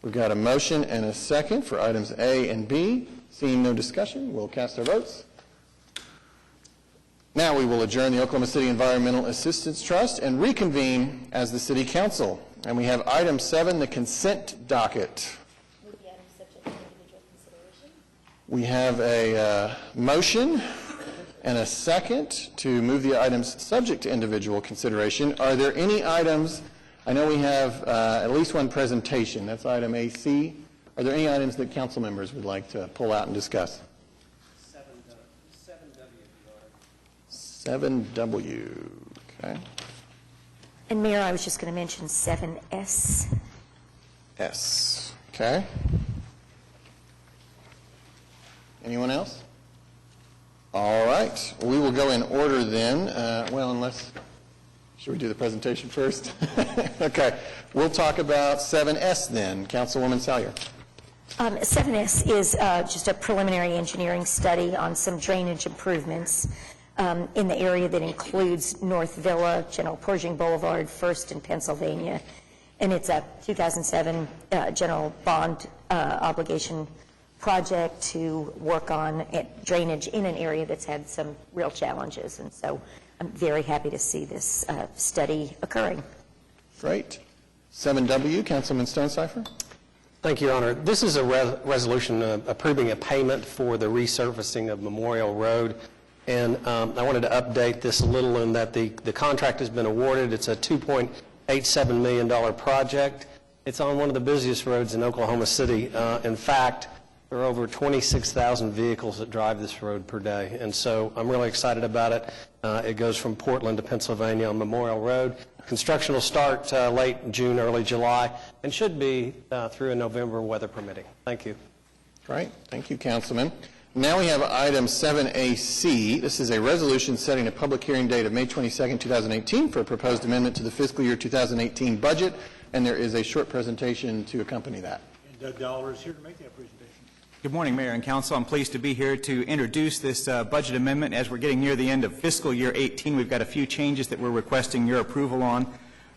Speaker 1: We've got a motion and a second for items A and B. Seeing no discussion, we'll cast our votes. Now we will adjourn the Oklahoma City Environmental Assistance Trust and reconvene as the City Council. And we have item 7, the consent docket. We have a motion and a second to move the items subject to individual consideration. Are there any items, I know we have at least one presentation, that's item AC. Are there any items that council members would like to pull out and discuss? 7W, okay.
Speaker 7: And Mayor, I was just going to mention 7S.
Speaker 1: S, okay. Anyone else? All right, we will go in order then. Should we do the presentation first? Okay, we'll talk about 7S then. Councilwoman Salyer.
Speaker 7: 7S is just a preliminary engineering study on some drainage improvements in the area that includes North Villa, General Pershing Boulevard, First and Pennsylvania. And it's a 2007 general bond obligation project to work on drainage in an area that's had some real challenges. And so I'm very happy to see this study occurring.
Speaker 1: Great. 7W, Councilman Stonecipher.
Speaker 6: Thank you, Your Honor. This is a resolution approving a payment for the resurfacing of Memorial Road. And I wanted to update this a little in that the contract has been awarded. It's a $2.87 million project. It's on one of the busiest roads in Oklahoma City. In fact, there are over 26,000 vehicles that drive this road per day. And so I'm really excited about it. It goes from Portland to Pennsylvania on Memorial Road. Construction will start late June, early July, and should be through in November, weather permitting. Thank you.
Speaker 1: Great. Thank you, Councilman. Now we have item 7AC. This is a resolution setting a public hearing date of May 22nd, 2018 for a proposed amendment to the fiscal year 2018 budget, and there is a short presentation to accompany that.
Speaker 19: And Doug Dollar is here to make that presentation. Good morning, Mayor and Council. I'm pleased to be here to introduce this budget amendment. As we're getting near the end of fiscal year 18, we've got a few changes that we're requesting your approval on.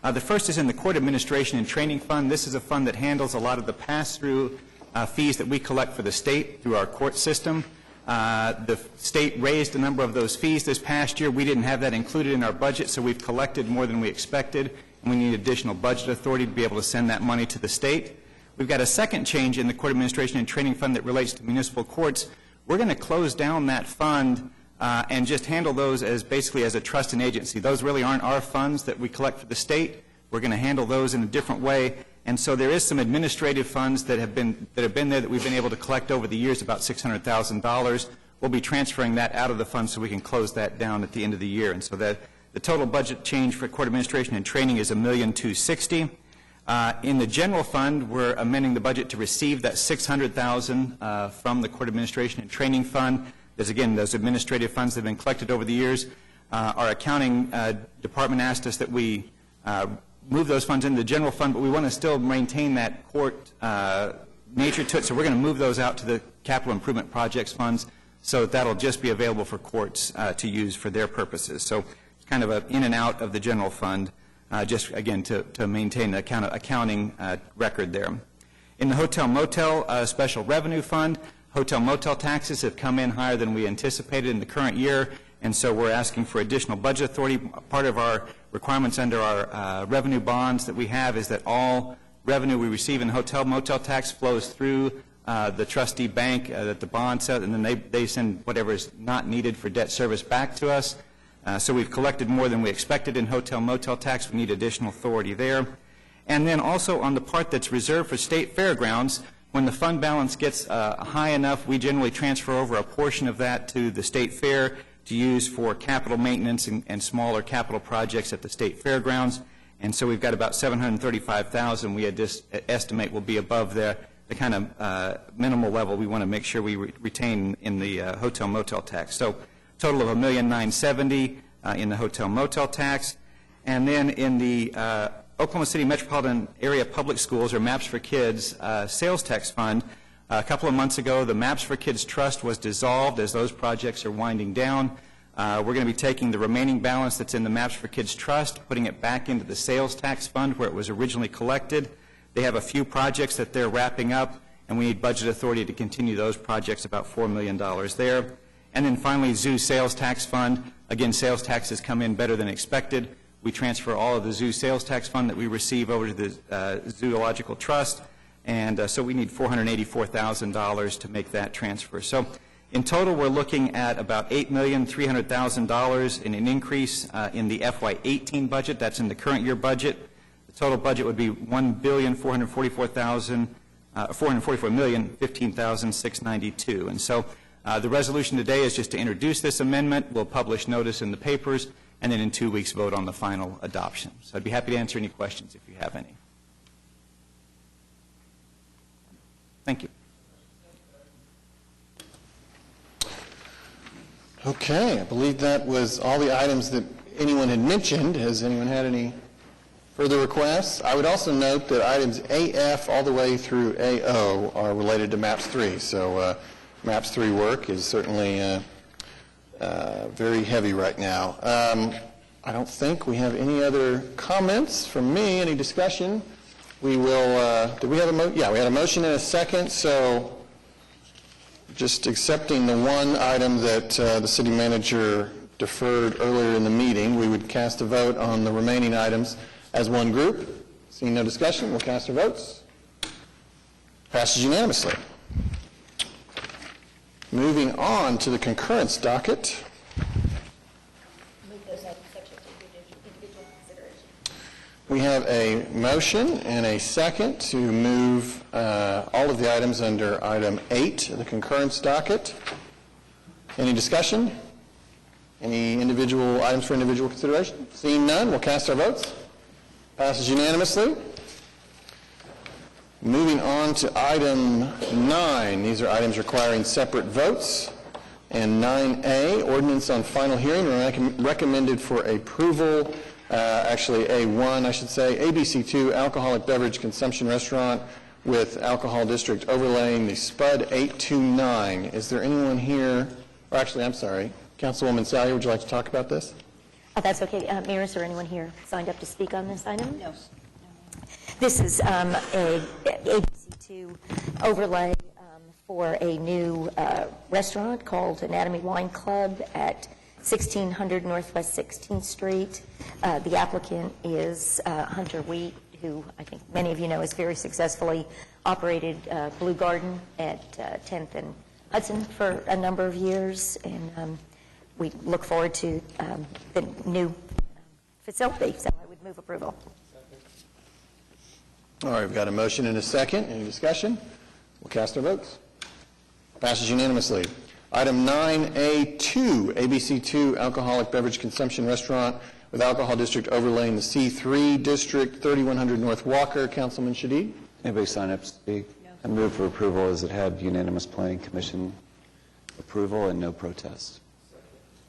Speaker 19: The first is in the Court Administration and Training Fund. This is a fund that handles a lot of the pass-through fees that we collect for the state through our court system. The state raised a number of those fees this past year. We didn't have that included in our budget, so we've collected more than we expected, and we need additional budget authority to be able to send that money to the state. We've got a second change in the Court Administration and Training Fund that relates to municipal courts. We're going to close down that fund and just handle those as basically as a trust and agency. Those really aren't our funds that we collect for the state. We're going to handle those in a different way. And so there is some administrative funds that have been there that we've been able to collect over the years, about $600,000. We'll be transferring that out of the fund so we can close that down at the end of the year. And so that the total budget change for court administration and training is $1,260,000. In the general fund, we're amending the budget to receive that $600,000 from the court administration and training fund. There's again those administrative funds that have been collected over the years. Our accounting department asked us that we move those funds into the general fund, but we want to still maintain that court nature to it, so we're going to move those out to the capital improvement projects funds so that that'll just be available for courts to use for their purposes. So it's kind of an in and out of the general fund, just again to maintain the accounting record there. In the hotel motel special revenue fund, hotel motel taxes have come in higher than we anticipated in the current year, and so we're asking for additional budget authority. Part of our requirements under our revenue bonds that we have is that all revenue we receive in hotel motel tax flows through the trustee bank that the bond said, and then they send whatever is not needed for debt service back to us. So we've collected more than we expected in hotel motel tax. We need additional authority there. And then also on the part that's reserved for state fairgrounds, when the fund balance gets high enough, we generally transfer over a portion of that to the state fair to use for capital maintenance and smaller capital projects at the state fairgrounds. And so we've got about $735,000 we estimate will be above the kind of minimal level we want to make sure we retain in the hotel motel tax. So total of $1,970,000 in the hotel motel tax. And then in the Oklahoma City Metropolitan Area Public Schools, or MAPS for Kids, sales tax fund. A couple of months ago, the MAPS for Kids Trust was dissolved as those projects are winding down. We're going to be taking the remaining balance that's in the MAPS for Kids Trust, putting it back into the sales tax fund where it was originally collected. They have a few projects that they're wrapping up, and we need budget authority to continue those projects, about $4 million there. And then finally, Zoo Sales Tax Fund. Again, sales taxes come in better than expected. We transfer all of the Zoo Sales Tax Fund that we receive over to the Zoological Trust, and so we need $484,000 to make that transfer. So in total, we're looking at about $8,300,000 in an increase in the FY18 budget. That's in the current year budget. The total budget would be $444,015,692. And so the resolution today is just to introduce this amendment. We'll publish notice in the papers, and then in 2 weeks vote on the final adoption. So I'd be happy to answer any questions if you have any. Thank you.
Speaker 1: Okay, I believe that was all the items that anyone had mentioned. Has anyone had any further requests? I would also note that items AF all the way through AO are related to MAPS 3. So MAPS 3 work is certainly very heavy right now. I don't think we have any other comments from me, any discussion. We will, did we have a yeah, we had a motion and a second, so just accepting the one item that the city manager deferred earlier in the meeting, we would cast a vote on the remaining items as one group. Seeing no discussion, we'll cast our votes. Passes unanimously. Moving on to the concurrence docket. We have a motion and a second to move all of the items under item 8, the concurrence docket. Any discussion? Any individual items for individual consideration? Seeing none, we'll cast our votes. Passes unanimously. Moving on to item 9. These are items requiring separate votes. And 9A, ordinance on final hearing, recommended for approval. Actually, A1, I should say, ABC2, alcoholic beverage consumption restaurant with alcohol district overlaying the SPUD 829. Is there anyone here? Or actually, I'm sorry, Councilwoman Salyer, would you like to talk about this?
Speaker 7: Oh, that's okay. Mayor, is there anyone here signed up to speak on this item? No. This is a ABC2 overlay for a new restaurant called Anatomy Wine Club at 1600 Northwest 16th Street. The applicant is Hunter Wheat, who I think many of you know has very successfully operated Blue Garden at 10th and Hudson for a number of years, and we look forward to the new facility, so I would move approval.
Speaker 1: All right, we've got a motion and a second. Any discussion? We'll cast our votes. Passes unanimously. Item 9A2, ABC2, alcoholic beverage consumption restaurant with alcohol district overlaying the C3 district, 3100 North Walker. Councilman Shadid?
Speaker 15: Anybody sign up to speak? No. I move for approval as it had unanimous planning commission approval and no protest.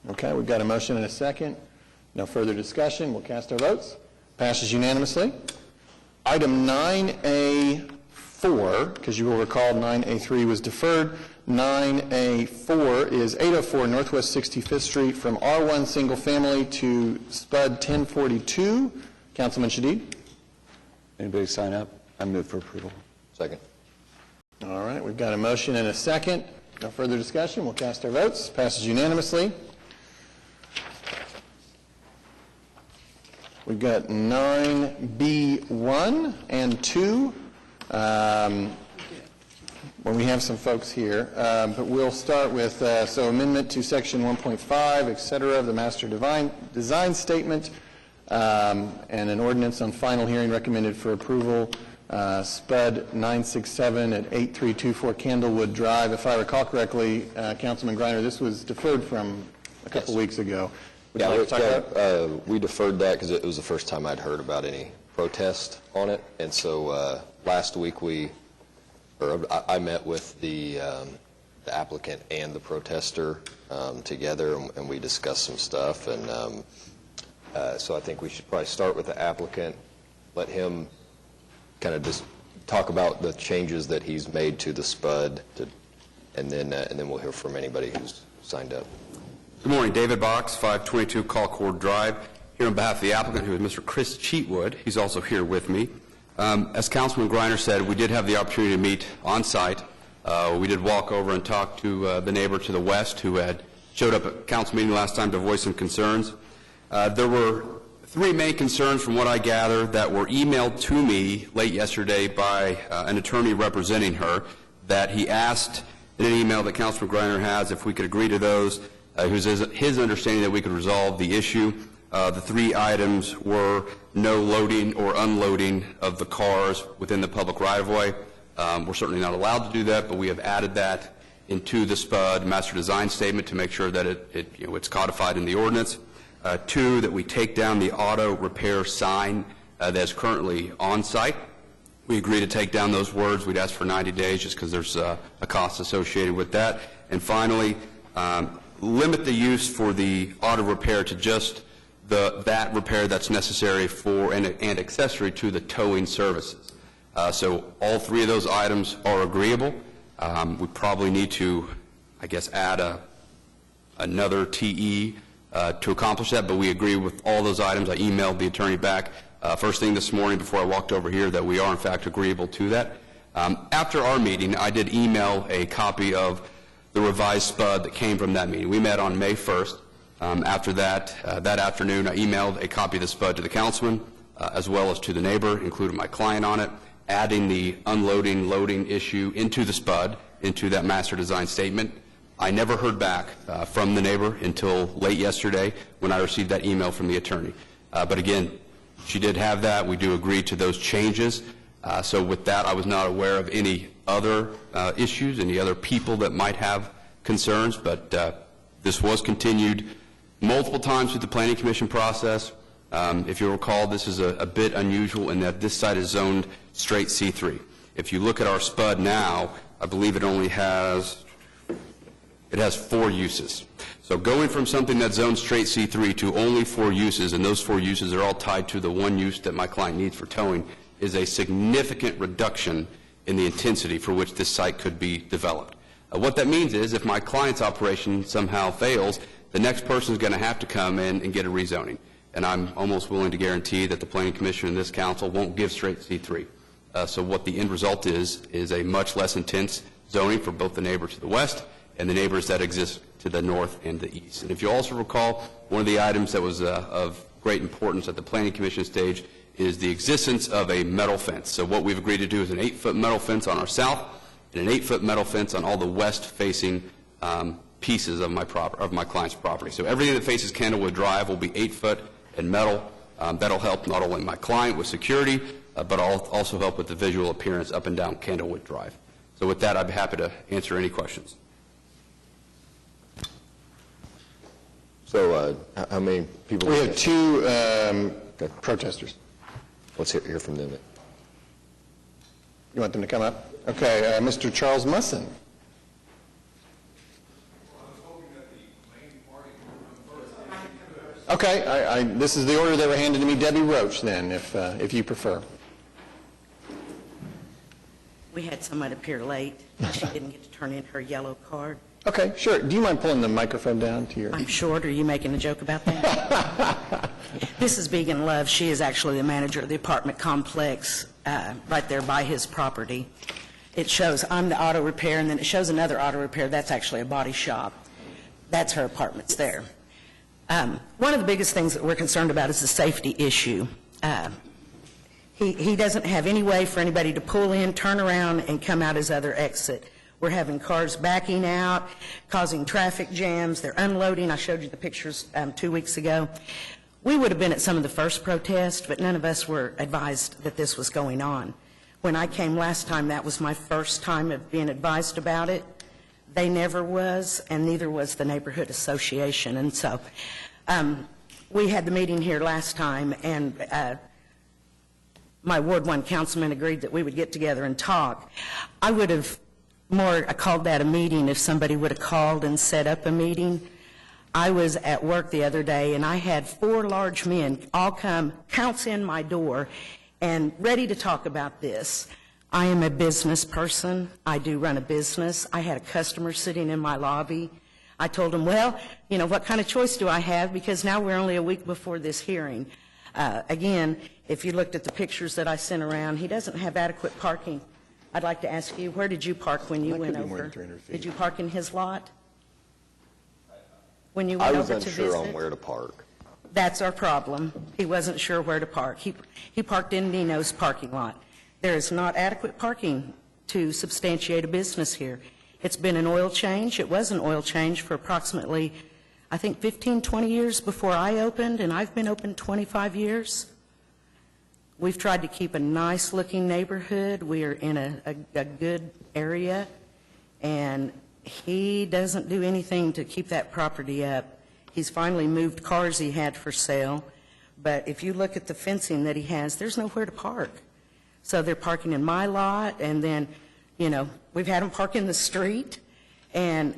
Speaker 1: Okay, we've got a motion and a second. No further discussion. We'll cast our votes. Passes unanimously. Item 9A4, because you will recall 9A3 was deferred. 9A4 is 804 Northwest 65th Street from R1 single family to SPUD 1042. Councilman Shadid?
Speaker 15: Anybody sign up? I move for approval.
Speaker 14: Second.
Speaker 1: All right, we've got a motion and a second. No further discussion. We'll cast our votes. Passes unanimously. We've got 9B1 and 2. Well, we have some folks here, but we'll start with, so amendment to section 1.5, et cetera, of the master design statement, and an ordinance on final hearing recommended for approval, SPUD 967 at 8324 Candlewood Drive. If I recall correctly, Councilman Griner, this was deferred from a couple weeks ago. Would you like to talk about it?
Speaker 20: We deferred that because it was the first time I'd heard about any protest on it, and so last week I met with the applicant and the protester together, and we discussed some stuff, and so I think we should probably start with the applicant, let him kind of just talk about the changes that he's made to the SPUD, and then we'll hear from anybody who's signed up.
Speaker 21: Good morning, David Box, 522 Colcord Drive, here on behalf of the applicant, who is Mr. Chris Cheatwood. He's also here with me. As Councilman Griner said, we did have the opportunity to meet on site. We did walk over and talk to the neighbor to the west who had showed up at council meeting last time to voice some concerns. There were three main concerns from what I gather that were emailed to me late yesterday by an attorney representing her, that he asked in an email that Councilman Griner has if we could agree to those. It was his understanding that we could resolve the issue. The three items were no loading or unloading of the cars within the public right-of-way. We're certainly not allowed to do that, but we have added that into the SPUD master design statement to make sure that it's codified in the ordinance. Two, that we take down the auto repair sign that's currently on site. We agree to take down those words. We'd ask for 90 days just because there's a cost associated with that. And finally, limit the use for the auto repair to just that repair that's necessary for and accessory to the towing services. So all three of those items are agreeable. We probably need to, I guess, add another TE to accomplish that, but we agree with all those items. I emailed the attorney back first thing this morning before I walked over here that we are in fact agreeable to that. After our meeting, I did email a copy of the revised SPUD that came from that meeting. We met on May 1st. After that afternoon, I emailed a copy of the SPUD to the councilman as well as to the neighbor, including my client on it, adding the unloading, loading issue into the SPUD, into that master design statement. I never heard back from the neighbor until late yesterday when I received that email from the attorney. But again, she did have that. We do agree to those changes. So with that, I was not aware of any other issues, any other people that might have concerns, but this was continued multiple times through the Planning Commission process. If you'll recall, this is a bit unusual in that this site is zoned straight C3. If you look at our SPUD now, I believe it only has 4 uses. So going from something that's zoned straight C3 to only 4 uses, and those 4 uses are all tied to the one use that my client needs for towing, is a significant reduction in the intensity for which this site could be developed. What that means is if my client's operation somehow fails, the next person is going to have to come in and get a rezoning. And I'm almost willing to guarantee that the Planning Commission and this council won't give straight C3. So what the end result is a much less intense zoning for both the neighbor to the west and the neighbors that exist to the north and the east. And if you also recall, one of the items that was of great importance at the Planning Commission stage is the existence of a metal fence. So what we've agreed to do is an 8-foot metal fence on our south and an 8-foot metal fence on all the west-facing pieces of my client's property. So everything that faces Candlewood Drive will be 8-foot and metal. That'll help not only my client with security, but also help with the visual appearance up and down Candlewood Drive. So with that, I'd be happy to answer any questions.
Speaker 20: So how many people?
Speaker 1: We have 2 protesters.
Speaker 20: Let's hear from them.
Speaker 1: You want them to come up? Okay, Mr. Charles Musson. Okay, this is the order that were handed to me. Debbie Roach, then, if you prefer.
Speaker 22: We had someone appear late. She didn't get to turn in her yellow card.
Speaker 1: Okay, sure. Do you mind pulling the microphone down to your...
Speaker 22: I'm short. Are you making a joke about that? This is Vegan Love. She is actually the manager of the apartment complex right there by his property. It shows I'm the auto repair, and then it shows another auto repair. That's actually a body shop. That's her apartments there. One of the biggest things that we're concerned about is the safety issue. He doesn't have any way for anybody to pull in, turn around, and come out his other exit. We're having cars backing out, causing traffic jams. They're unloading. I showed you the pictures 2 weeks ago. We would have been at some of the first protests, but none of us were advised that this was going on. When I came last time, that was my first time of being advised about it. They never was, and neither was the neighborhood association. And so we had the meeting here last time, and my Ward 1 councilman agreed that we would get together and talk. I would have called that a meeting if somebody would have called and set up a meeting. I was at work the other day, and I had 4 large men all come, pounce in my door, and ready to talk about this. I am a business person. I do run a business. I had a customer sitting in my lobby. I told him, well, you know, what kind of choice do I have? Because now we're only a week before this hearing. Again, if you looked at the pictures that I sent around, he doesn't have adequate parking. I'd like to ask you, where did you park when you went over? Did you park in his lot? When you went over to visit?
Speaker 20: I was unsure on where to park.
Speaker 22: That's our problem. He wasn't sure where to park. He parked in Nino's parking lot. There is not adequate parking to substantiate a business here. It's been an oil change. It was an oil change for approximately, I think, 15, 20 years before I opened, and I've been open 25 years. We've tried to keep a nice-looking neighborhood. We are in a good area, and he doesn't do anything to keep that property up. He's finally moved cars he had for sale, but if you look at the fencing that he has, there's nowhere to park. So they're parking in my lot, and then, you know, we've had them park in the street, and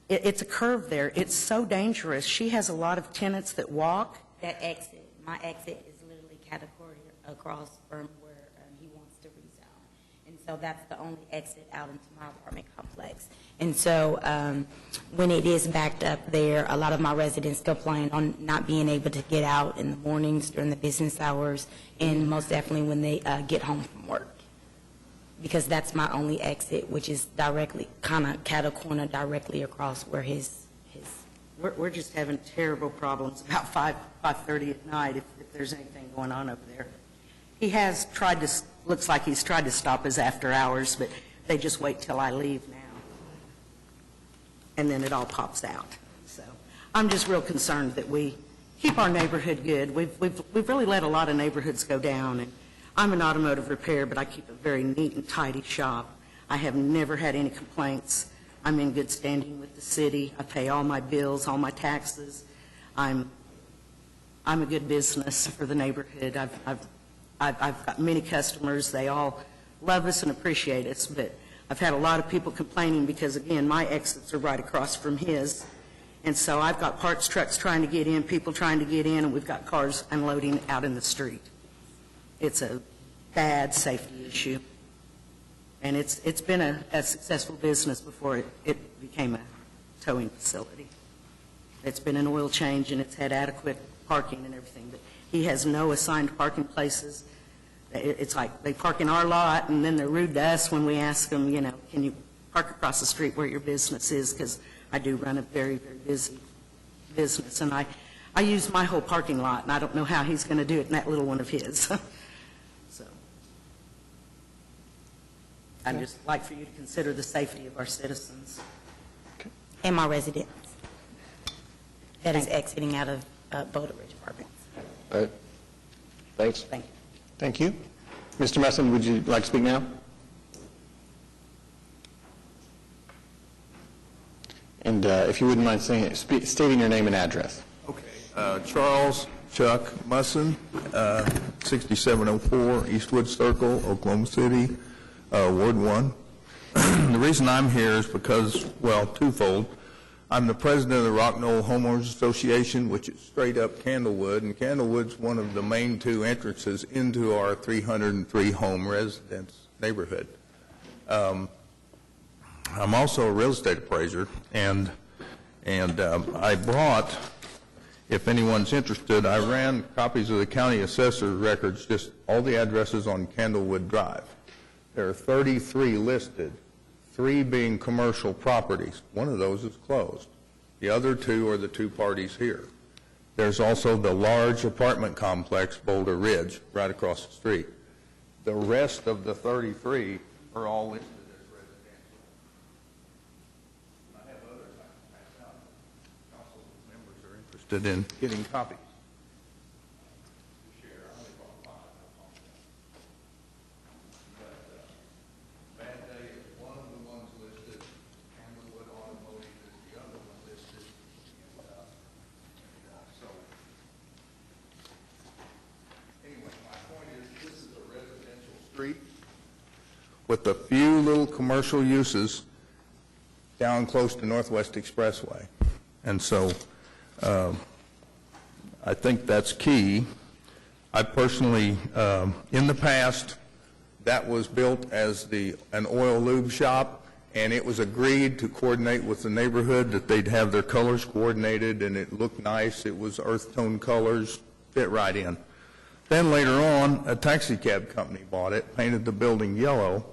Speaker 22: it's a curve there. It's so dangerous. She has a lot of tenants that walk.
Speaker 2: That exit, my exit is literally category across from where he wants to rezone. And so that's the only exit out into my apartment complex. And so when it is backed up there, a lot of my residents complain on not being able to get out in the mornings during the business hours, and most definitely when they get home from work. Because that's my only exit, which is directly, kind of cattle corner directly across where his.
Speaker 22: We're just having terrible problems about 5:30 at night if there's anything going on over there. He has tried to, looks like he's tried to stop his after hours, but they just wait till I leave now. And then it all pops out. So I'm just real concerned that we keep our neighborhood good. We've really let a lot of neighborhoods go down, and I'm an automotive repair, but I keep a very neat and tidy shop. I have never had any complaints. I'm in good standing with the city. I pay all my bills, all my taxes. I'm a good business for the neighborhood. I've got many customers. They all love us and appreciate us, but I've had a lot of people complaining because, again, my exits are right across from his. And so I've got parts trucks trying to get in, people trying to get in, and we've got cars unloading out in the street. It's a bad safety issue. And it's been a successful business before it became a towing facility. It's been an oil change, and it's had adequate parking and everything. But he has no assigned parking places. It's like they park in our lot, and then they're rude to us when we ask them, you know, can you park across the street where your business is, because I do run a very, very busy business. And I use my whole parking lot, and I don't know how he's going to do it in that little one of his. So I'd just like for you to consider the safety of our citizens.
Speaker 2: And my residents that is exiting out of Boulder Ridge Apartments.
Speaker 20: All right. Thanks.
Speaker 22: Thank you.
Speaker 1: Thank you. Mr. Messon, would you like to speak now? And if you wouldn't mind stating your name and address.
Speaker 4: Okay. Charles Chuck Musson, 6704 Eastwood Circle, Oklahoma City, Ward 1. The reason I'm here is because, well, twofold. I'm the president of the Rock Knoll Homeowners Association, which is straight up Candlewood, and Candlewood's one of the main two entrances into our 303 home residence neighborhood. I'm also a real estate appraiser, and I brought, if anyone's interested, I ran copies of the county assessor records, just all the addresses on Candlewood Drive. There are 33 listed, 3 being commercial properties. One of those is closed. The other 2 are the 2 parties here. There's also the large apartment complex, Boulder Ridge, right across the street. The rest of the 33 are all listed as residential. I have others I can pass out. Council members are interested in getting copies. With a few little commercial uses down close to Northwest Expressway. And so I think that's key. I personally, in the past, that was built as an oil lube shop, and it was agreed to coordinate with the neighborhood that they'd have their colors coordinated, and it looked nice. It was earth tone colors, fit right in. Then later on, a taxi cab company bought it, painted the building yellow,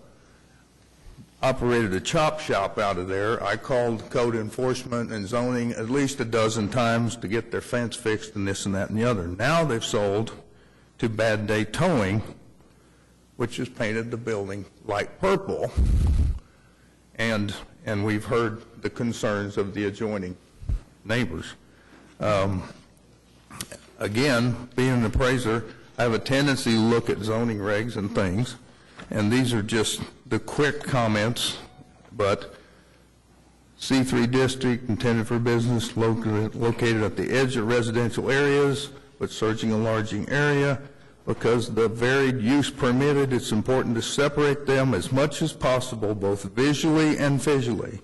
Speaker 4: operated a chop shop out of there. I called code enforcement and zoning at least a dozen times to get their fence fixed and this and that and the other. Now they've sold to Bad Day Towing, which has painted the building light purple, and we've heard the concerns of the adjoining neighbors. Again, being an appraiser, I have a tendency to look at zoning regs and things, and these are just the quick comments, but C3 district intended for business located at the edge of residential areas, but surging enlarging area. Because the varied use permitted, it's important to separate them as much as possible, both visually and physically,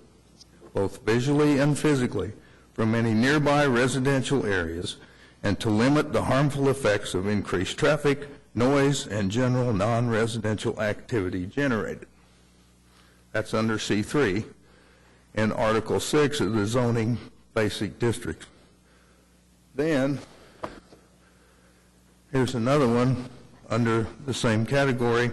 Speaker 4: from any nearby residential areas, and to limit the harmful effects of increased traffic, noise, and general non-residential activity generated. That's under C3 and Article 6 of the zoning basic districts. Then, here's another one under the same category.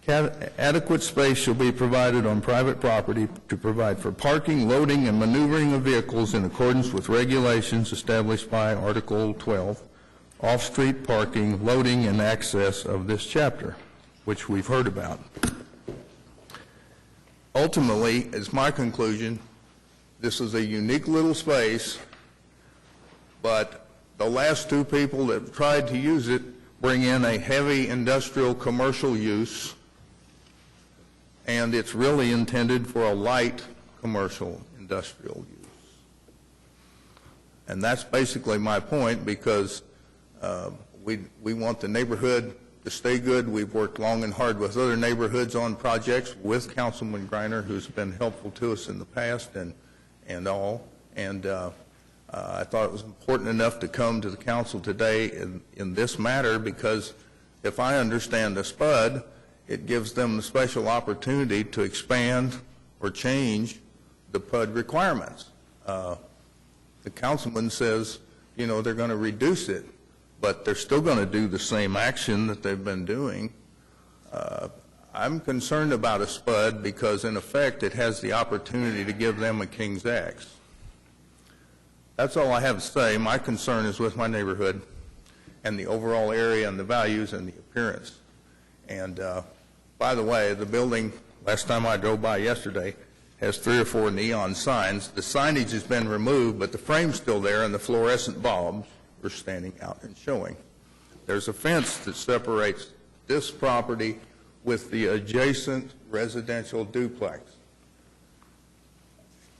Speaker 4: Adequate space shall be provided on private property to provide for parking, loading, and maneuvering of vehicles in accordance with regulations established by Article 12, off-street parking, loading, and access of this chapter, which we've heard about. Ultimately, as my conclusion, this is a unique little space, but the last two people that tried to use it bring in a heavy industrial commercial use, and it's really intended for a light commercial industrial use. And that's basically my point, because we want the neighborhood to stay good. We've worked long and hard with other neighborhoods on projects with Councilman Greiner, who's been helpful to us in the past and all. And I thought it was important enough to come to the council today in this matter, because if I understand the SPUD, it gives them the special opportunity to expand or change the PUD requirements. The councilman says, you know, they're going to reduce it, but they're still going to do the same action that they've been doing. I'm concerned about a SPUD because, in effect, it has the opportunity to give them a king's axe. That's all I have to say. My concern is with my neighborhood and the overall area and the values and the appearance. And by the way, the building, last time I drove by yesterday, has 3 or 4 neon signs. The signage has been removed, but the frame's still there, and the fluorescent bulbs are standing out and showing. There's a fence that separates this property with the adjacent residential duplex.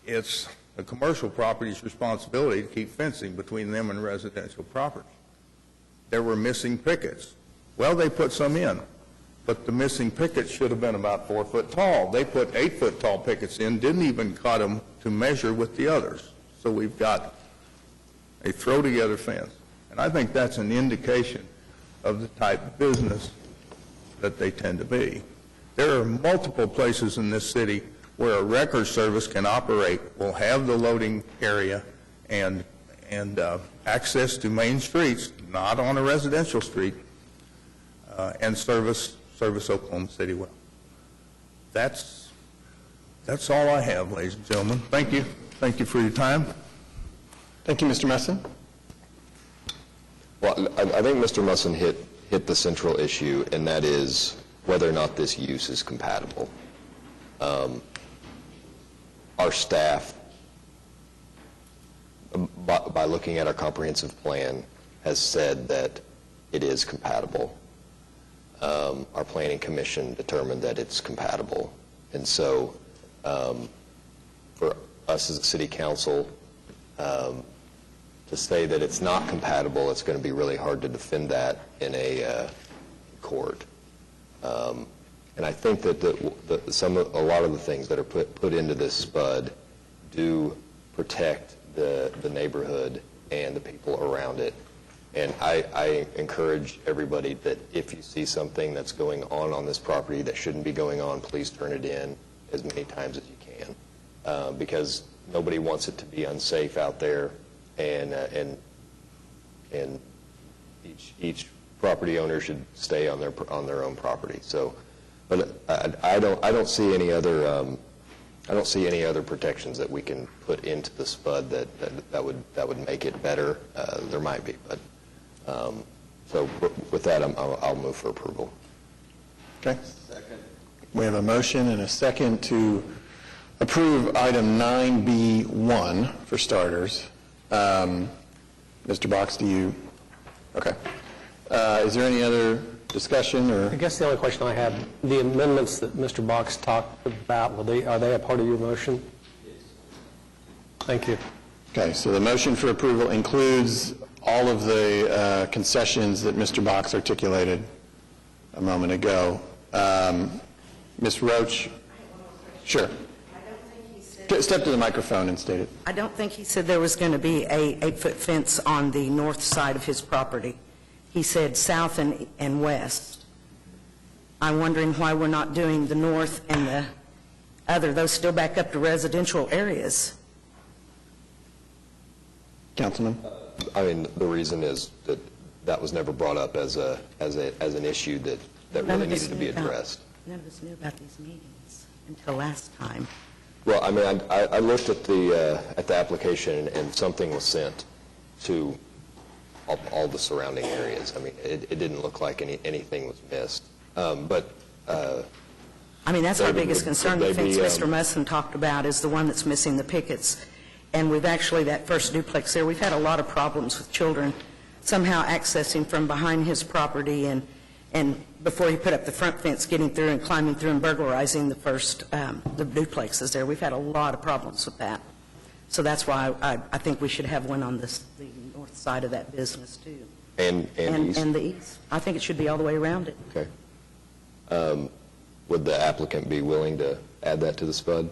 Speaker 4: It's a commercial property's responsibility to keep fencing between them and residential property. There were missing pickets. Well, they put some in, but the missing pickets should have been about 4 foot tall. They put 8 foot tall pickets in, didn't even cut them to measure with the others. So we've got a throw together fence. And I think that's an indication of the type of business that they tend to be. There are multiple places in this city where a wrecker service can operate, will have the loading area and access to main streets, not on a residential street, and service Oklahoma City well. That's all I have, ladies and gentlemen. Thank you. Thank you for your time.
Speaker 1: Thank you, Mr. Musson.
Speaker 20: Well, I think Mr. Musson hit the central issue, and that is whether or not this use is compatible. Our staff, by looking at our comprehensive plan, has said that it is compatible. Our planning commission determined that it's compatible. And so for us as a city council to say that it's not compatible, it's going to be really hard to defend that in a court. And I think that a lot of the things that are put into this SPUD do protect the neighborhood and the people around it. And I encourage everybody that if you see something that's going on this property that shouldn't be going on, please turn it in as many times as you can, because nobody wants it to be unsafe out there, and each property owner should stay on their own property. So, but I don't see any other protections that we can put into the SPUD that would make it better. There might be, but so with that, I'll move for approval.
Speaker 1: Okay. We have a motion and a second to approve item 9B1 for starters. Mr. Box, do you? Okay. Is there any other discussion or?
Speaker 6: I guess the only question I have, the amendments that Mr. Box talked about, are they a part of your motion? Yes. Thank you.
Speaker 1: Okay, so the motion for approval includes all of the concessions that Mr. Box articulated a moment ago. Ms. Roach? Sure. Step to the microphone and state it.
Speaker 22: I don't think he said there was going to be a 8-foot fence on the north side of his property. He said south and west. I'm wondering why we're not doing the north and the other. Those still back up to residential areas.
Speaker 1: Councilman?
Speaker 20: I mean, the reason is that was never brought up as an issue that really needed to be addressed.
Speaker 22: None of us knew about these meetings until last time.
Speaker 20: Well, I mean, I looked at the application, and something was sent to all the surrounding areas. I mean, it didn't look like anything was missed. But
Speaker 22: I mean, that's our biggest concern. The fence Mr. Musson talked about is the one that's missing the pickets. And we've actually, that first duplex there, we've had a lot of problems with children somehow accessing from behind his property, and before he put up the front fence, getting through and climbing through and burglarizing the first, the duplexes there. We've had a lot of problems with that. So that's why I think we should have one on the north side of that business, too.
Speaker 20: And east?
Speaker 22: And the east. I think it should be all the way around it.
Speaker 20: Okay. Would the applicant be willing to add that to the SPUD?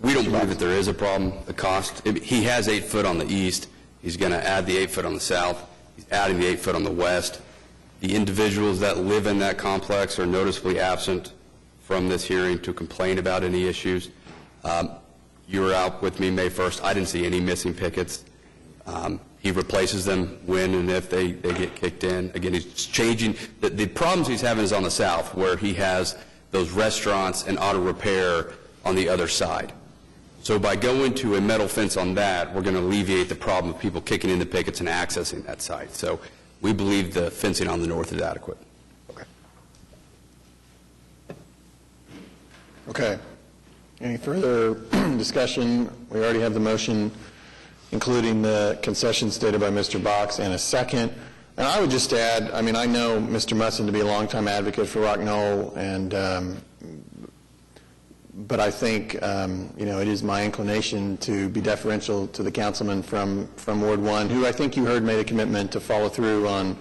Speaker 21: We don't believe that there is a problem, the cost. He has 8 foot on the east. He's going to add the 8 foot on the south. He's adding the 8 foot on the west. The individuals that live in that complex are noticeably absent from this hearing to complain about any issues. You were out with me May 1st. I didn't see any missing pickets. He replaces them when and if they get kicked in. Again, he's changing. The problems he's having is on the south, where he has those restaurants and auto repair on the other side. So by going to a metal fence on that, we're going to alleviate the problem of people kicking in the pickets and accessing that site. So we believe the fencing on the north is adequate.
Speaker 1: Okay. Any further discussion? We already have the motion, including the concession stated by Mr. Box, and a second. And I would just add, I mean, I know Mr. Musson to be a longtime advocate for Rock Knoll, and but I think, it is my inclination to be deferential to the councilman from Ward 1, who I think you heard made a commitment to follow through on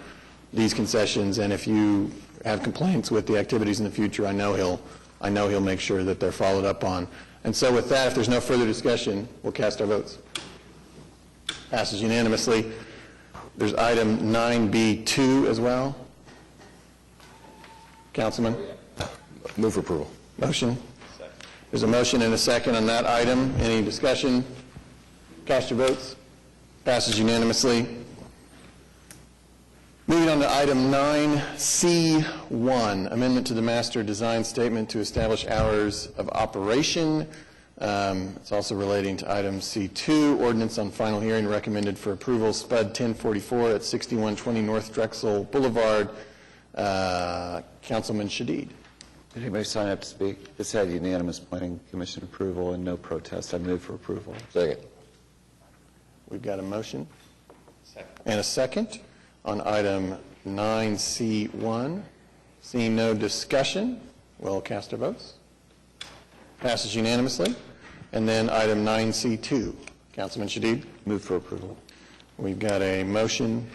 Speaker 1: these concessions, and if you have complaints with the activities in the future, I know he'll make sure that they're followed up on. And so with that, if there's no further discussion, we'll cast our votes. Passes unanimously. There's item 9B2 as well. Councilman?
Speaker 20: Move for approval.
Speaker 1: Motion? There's a motion and a second on that item. Any discussion? Cast your votes. Passes unanimously. Moving on to item 9C1, amendment to the master design statement to establish hours of operation. It's also relating to item C2, ordinance on final hearing recommended for approval, SPUD 1044 at 6120 North Drexel Boulevard. Councilman Shadid.
Speaker 15: Did anybody sign up to speak? This had unanimous planning commission approval and no protest. I move for approval.
Speaker 20: Second.
Speaker 1: We've got a motion and a second on item 9C1. Seeing no discussion, we'll cast our votes. Passes unanimously. And then item 9C2. Councilman Shadid.
Speaker 15: Move for approval.
Speaker 1: We've got a motion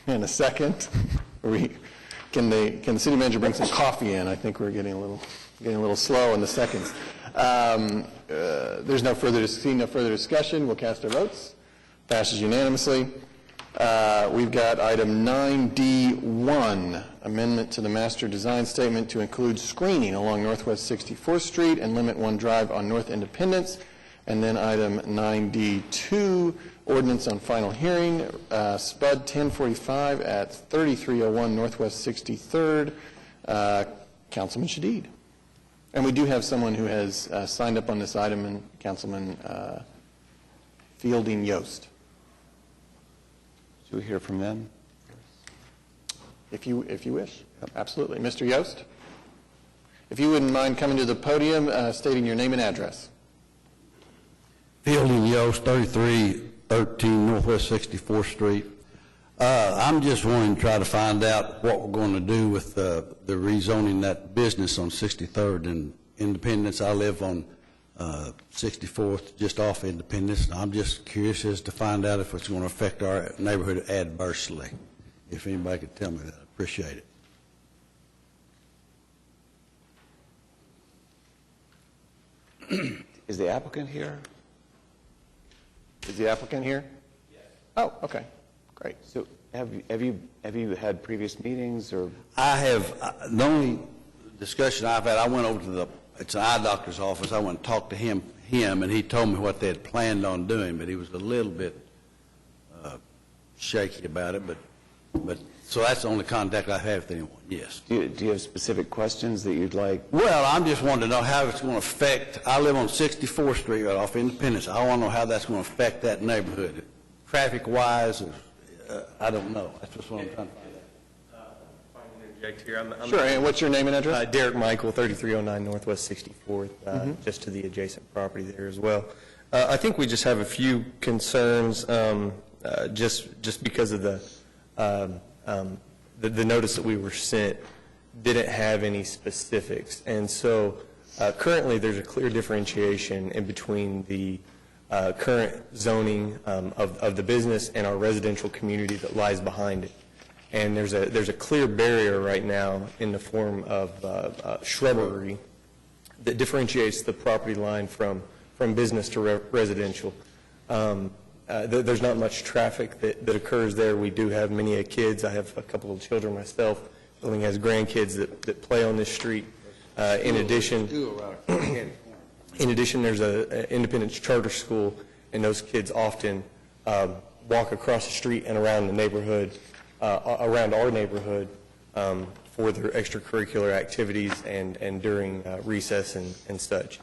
Speaker 1: and a second. Can the city manager bring some coffee in? I think we're getting a little Getting a little slow on the seconds. There's no further discussion. We'll cast our votes. Passes unanimously. We've got item 9D1, amendment to the master design statement to include screening along Northwest 64th Street and limit one drive on North Independence. And then item 9D2, ordinance on final hearing, SPUD 1045 at 3301 Northwest 63rd. Councilman Shadid. And we do have someone who has signed up on this item, and Councilman Fielding Yost.
Speaker 15: Should we hear from them?
Speaker 1: If you wish. Yep. Absolutely. Mr. Yost, if you wouldn't mind coming to the podium, stating your name and address.
Speaker 5: Fielding Yost, 3313 Northwest 64th Street. I'm just wanting to try to find out what we're going to do with the rezoning that business on 63rd and Independence. I live on 64th, just off Independence. And I'm just curious as to find out if it's going to affect our neighborhood adversely. If anybody could tell me that, I'd appreciate
Speaker 15: it. Is the applicant here?
Speaker 1: Is the applicant here? Yes. Oh, okay. Great.
Speaker 15: So have you had previous meetings or?
Speaker 5: I have. The only discussion I've had, I went over to it's an eye doctor's office. I went and talked to him, and he told me what they had planned on doing, but he was a little bit shaky about it. But so that's the only contact I've had with anyone. Yes.
Speaker 15: Do you have specific questions that you'd like?
Speaker 5: Well, I'm just wanting to know how it's going to affect. I live on 64th Street right off Independence. I want to know how that's going to affect that neighborhood, traffic-wise. I don't know. That's just what I'm trying to
Speaker 8: interject here.
Speaker 1: Sure, and what's your name and address?
Speaker 8: Derek Michael, 3309 Northwest 64th, just to the adjacent property there as well. I think we just have a few concerns just because of the notice that we were sent didn't have any specifics. And so currently there's a clear differentiation in between the current zoning of the business and our residential community that lies behind it. And there's a clear barrier right now in the form of shrubbery that differentiates the property line from business to residential. There's not much traffic that occurs there. We do have many kids. I have a couple of children myself. Building has grandkids that play on this street. In addition, there's an Independence charter school, and those kids often walk across the street and around the neighborhood, around our neighborhood, for their extracurricular activities and during recess and such.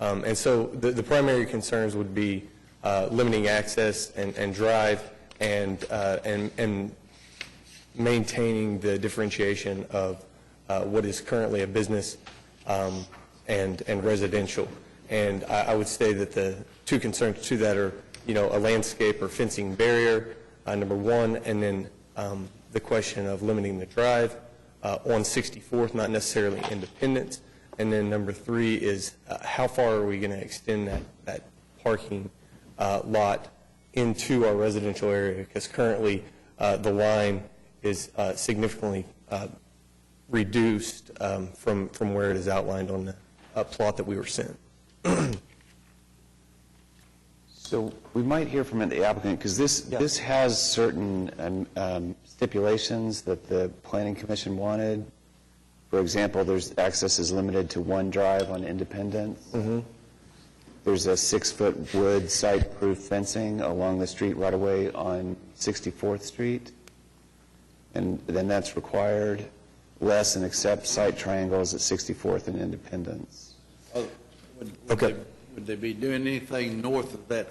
Speaker 8: And so the primary concerns would be limiting access and drive and maintaining the differentiation of what is currently a business and residential. And I would say that the two concerns to that are, a landscape or fencing barrier, number one, and then the question of limiting the drive on 64th, not necessarily Independence. And then number three is how far are we going to extend that parking lot into our residential area? Because currently the line is significantly reduced from where it is outlined on the plot that we were sent.
Speaker 15: So we might hear from the applicant, because this has certain stipulations that the Planning Commission wanted. For example, there's access is limited to one drive on Independence.
Speaker 8: Mm-hmm.
Speaker 15: There's a 6-foot wood site-proof fencing along the street right away on 64th Street. And then that's required, less and except site triangles at 64th and Independence.
Speaker 5: Would they be doing anything north of that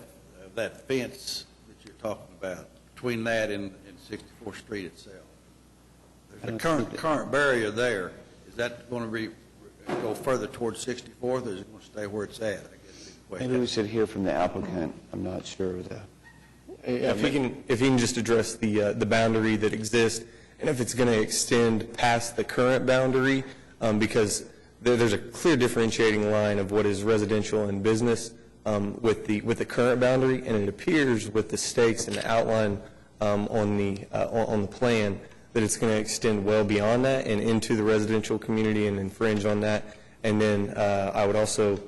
Speaker 5: fence that you're talking about, between that and 64th Street itself? There's a current barrier there. Is that going to go further towards 64th, or is it going to stay where it's at? I guess is the question.
Speaker 15: Maybe we should hear from the applicant. I'm not sure.
Speaker 8: If he can just address the boundary that exists, and if it's going to extend past the current boundary, because there's a clear differentiating line of what is residential and business with the current boundary, and it appears with the stakes and the outline on the plan that it's going to extend well beyond that and into the residential community and infringe on that. And then I would also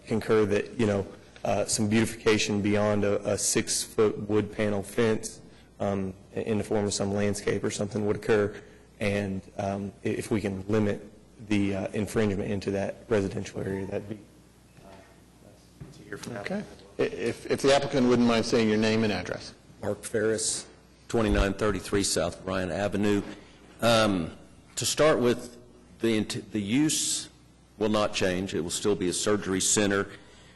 Speaker 8: concur that, some beautification beyond a 6-foot wood panel fence in the form of some landscape or something would occur. And if we can limit the infringement into that residential area, that'd be nice to hear from that.
Speaker 1: Okay. If the applicant wouldn't mind saying your name and address.
Speaker 9: Mark Ferris, 2933 South Bryan Avenue. To start with, the use will not change. It will still be a surgery center.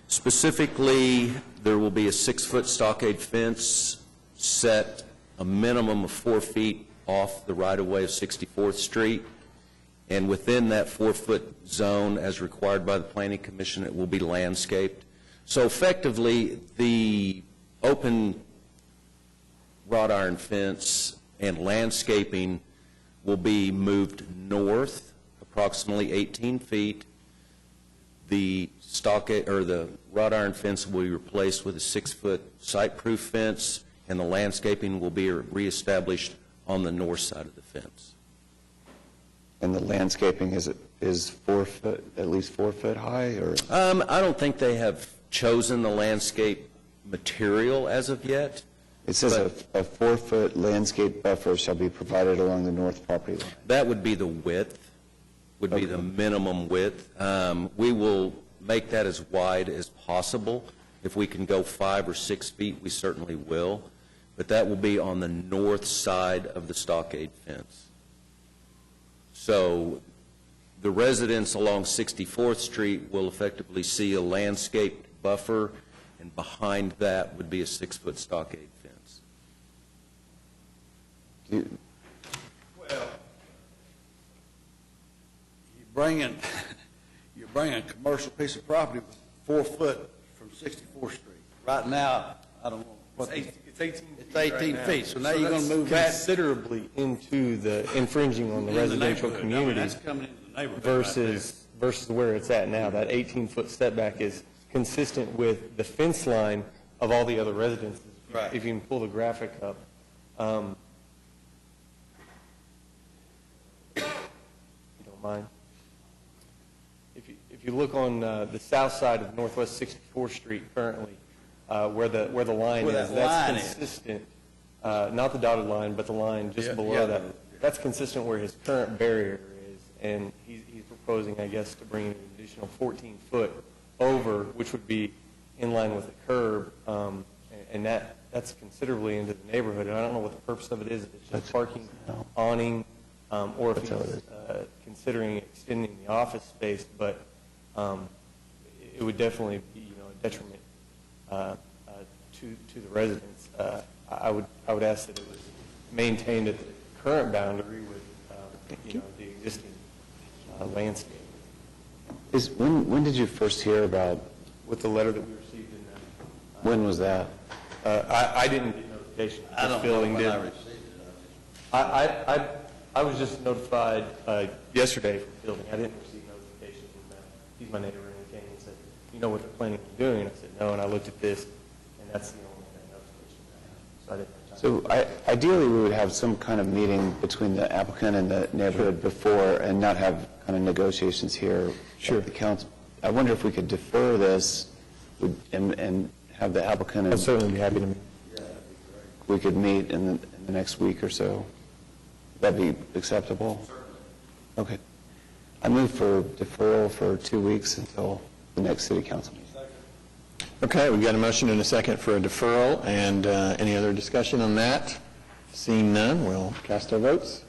Speaker 9: Specifically, there will be a 6-foot stockade fence set a minimum of 4 feet off the right-of-way of 64th Street. And within that 4-foot zone, as required by the Planning Commission, it will be landscaped. So effectively, the open wrought iron fence and landscaping will be moved north approximately 18 feet. The stockade or the wrought iron fence will be replaced with a 6-foot site-proof fence, and the landscaping will be reestablished on the north side of the fence.
Speaker 15: And the landscaping is 4 foot, at least 4 foot high, or?
Speaker 9: I don't think they have chosen the landscape material as of yet.
Speaker 15: It says a 4-foot landscape buffer shall be provided along the north property line.
Speaker 9: That would be the width, would be the minimum width. We will make that as wide as possible. If we can go 5 or 6 feet, we certainly will. But that will be on the north side of the stockade fence. So the residents along 64th Street will effectively see a landscaped buffer, and behind that would be a 6-foot stockade fence.
Speaker 5: Well, you're bringing a commercial piece of property with 4 foot from 64th Street. Right now, I don't know.
Speaker 8: It's 18
Speaker 5: It's 18 feet, so now you're going to move that
Speaker 8: considerably into the infringing on the residential community
Speaker 5: That's coming into the neighborhood.
Speaker 8: versus where it's at now. That 18-foot setback is consistent with the fence line of all the other residences.
Speaker 5: Right.
Speaker 8: If you can pull the graphic up. If you don't mind. If you look on the south side of Northwest 64th Street currently, where the line
Speaker 5: Where
Speaker 8: is,
Speaker 5: that
Speaker 8: that's
Speaker 5: line is.
Speaker 8: consistent. Not the dotted line, but the line just below that. That's consistent where his current barrier is, and he's proposing, I guess, to bring an additional 14 foot over, which would be in line with the curb, and that's considerably into the neighborhood. And I don't know what the purpose of it is. If it's just parking, awning, or if he's considering extending the office space, but it would definitely be, a detriment to the residents. I would ask that it was maintained at the current boundary with the existing landscape.
Speaker 15: When did you first hear about?
Speaker 8: With the letter that we received in
Speaker 15: When was that?
Speaker 8: I didn't get notification.
Speaker 5: I don't know when I received it.
Speaker 8: I was just notified yesterday from the building. I didn't receive notification from he's my neighbor, and he came and said, "You know what they're planning on doing?" I said, "No," and I looked at this, and that's the only notification I have. So I didn't.
Speaker 15: So ideally, we would have some kind of meeting between the applicant and the neighborhood before, and not have kind of negotiations here.
Speaker 8: Sure.
Speaker 15: At the council. I wonder if we could defer this and have the applicant.
Speaker 8: I'd certainly be happy to meet.
Speaker 15: We could meet in the next week or so. That'd be acceptable? Okay. I move for deferral for 2 weeks until the next city council meeting.
Speaker 1: Okay, we've got a motion and a second for a deferral, and any other discussion on that? Seeing none, we'll cast our votes.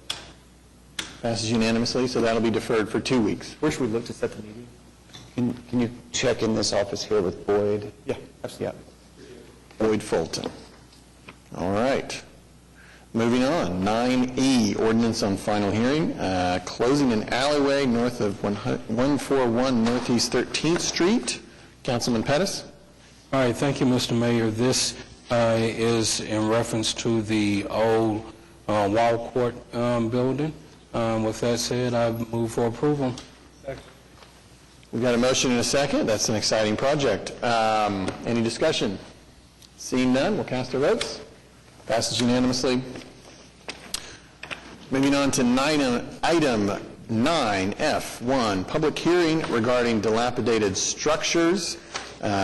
Speaker 1: Passes unanimously, so that'll be deferred for 2 weeks.
Speaker 8: Where should we look to set the meeting?
Speaker 15: Can you check in this office here with Boyd?
Speaker 8: Yeah, absolutely.
Speaker 1: Boyd Fulton. All right. Moving on, 9E, ordinance on final hearing, closing an alleyway north of 141 Northeast 13th Street. Councilman Pettis?
Speaker 10: All right, thank you, Mr. Mayor. This is in reference to the old Wall Court building. With that said, I move for approval.
Speaker 1: We've got a motion and a second. That's an exciting project. Any discussion? Seeing none, we'll cast our votes. Passes unanimously. Moving on to item 9F1, public hearing regarding dilapidated structures.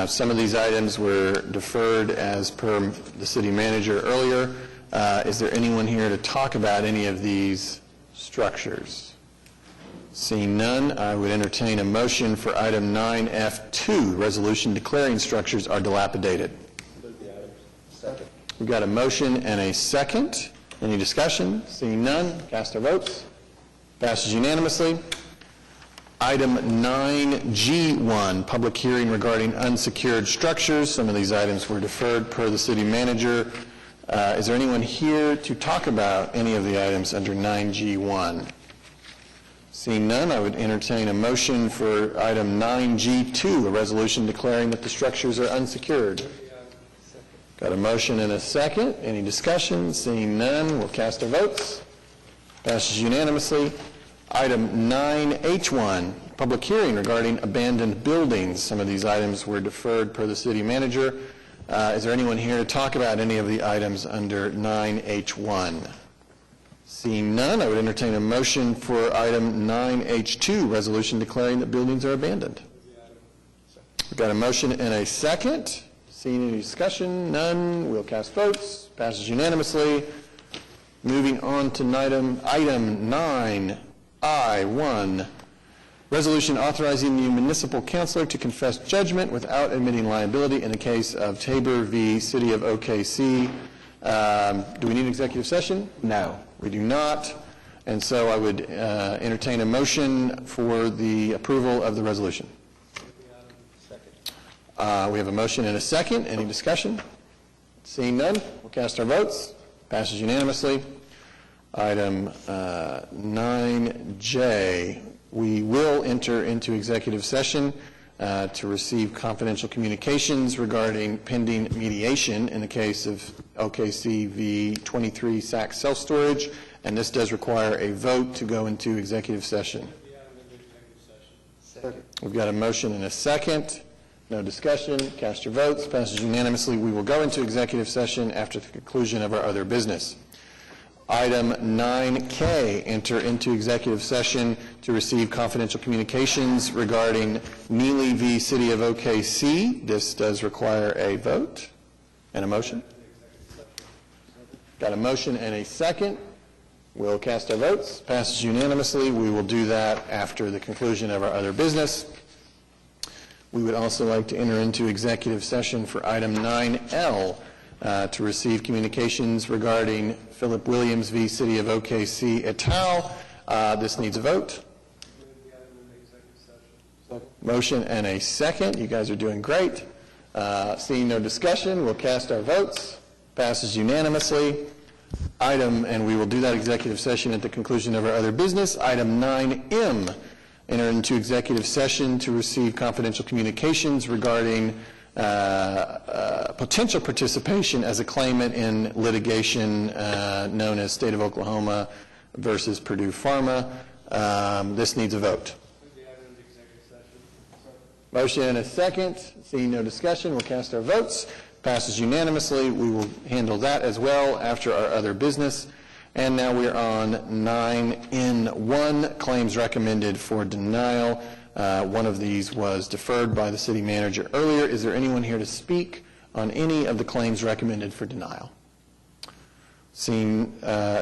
Speaker 1: Some of these items were deferred as per the city manager earlier. Is there anyone here to talk about any of these structures? Seeing none, I would entertain a motion for item 9F2, resolution declaring structures are dilapidated. We've got a motion and a second. Any discussion? Seeing none, cast our votes. Passes unanimously. Item 9G1, public hearing regarding unsecured structures. Some of these items were deferred per the city manager. Is there anyone here to talk about any of the items under 9G1? Seeing none, I would entertain a motion for item 9G2, a resolution declaring that the structures are unsecured. Got a motion and a second. Any discussion? Seeing none, we'll cast our votes. Passes unanimously. Item 9H1, public hearing regarding abandoned buildings. Some of these items were deferred per the city manager. Is there anyone here to talk about any of the items under 9H1? Seeing none, I would entertain a motion for item 9H2, resolution declaring that buildings are abandoned. We've got a motion and a second. Seeing any discussion? None. We'll cast votes. Passes unanimously. Moving on to item 9I1, resolution authorizing the municipal councilor to confess judgment without admitting liability in the case of Tabor v. City of OKC. Do we need an executive session? No, we do not. And so I would entertain a motion for the approval of the resolution. We have a motion and a second. Any discussion? Seeing none, we'll cast our votes. Passes unanimously. Item 9J, we will enter into executive session to receive confidential communications regarding pending mediation in the case of OKC v. 23 Saks Self-Storage, and this does require a vote to go into executive session. We've got a motion and a second. No discussion. Cast your votes. Passes unanimously. We will go into executive session after the conclusion of our other business. Item 9K, enter into executive session to receive confidential communications regarding Neely v. City of OKC. This does require a vote and a motion. Got a motion and a second. We'll cast our votes. Passes unanimously. We will do that after the conclusion of our other business. We would also like to enter into executive session for item 9L to receive communications regarding Philip Williams v. City of OKC et al. This needs a vote. Motion and a second. You guys are doing great. Seeing no discussion, we'll cast our votes. Passes unanimously. And we will do that executive session at the conclusion of our other business. Item 9M, enter into executive session to receive confidential communications regarding potential participation as a claimant in litigation known as State of Oklahoma versus Purdue Pharma. This needs a vote. Motion and a second. Seeing no discussion, we'll cast our votes. Passes unanimously. We will handle that as well after our other business. And now we are on 9N1, claims recommended for denial. One of these was deferred by the city manager earlier. Is there anyone here to speak on any of the claims recommended for denial? Do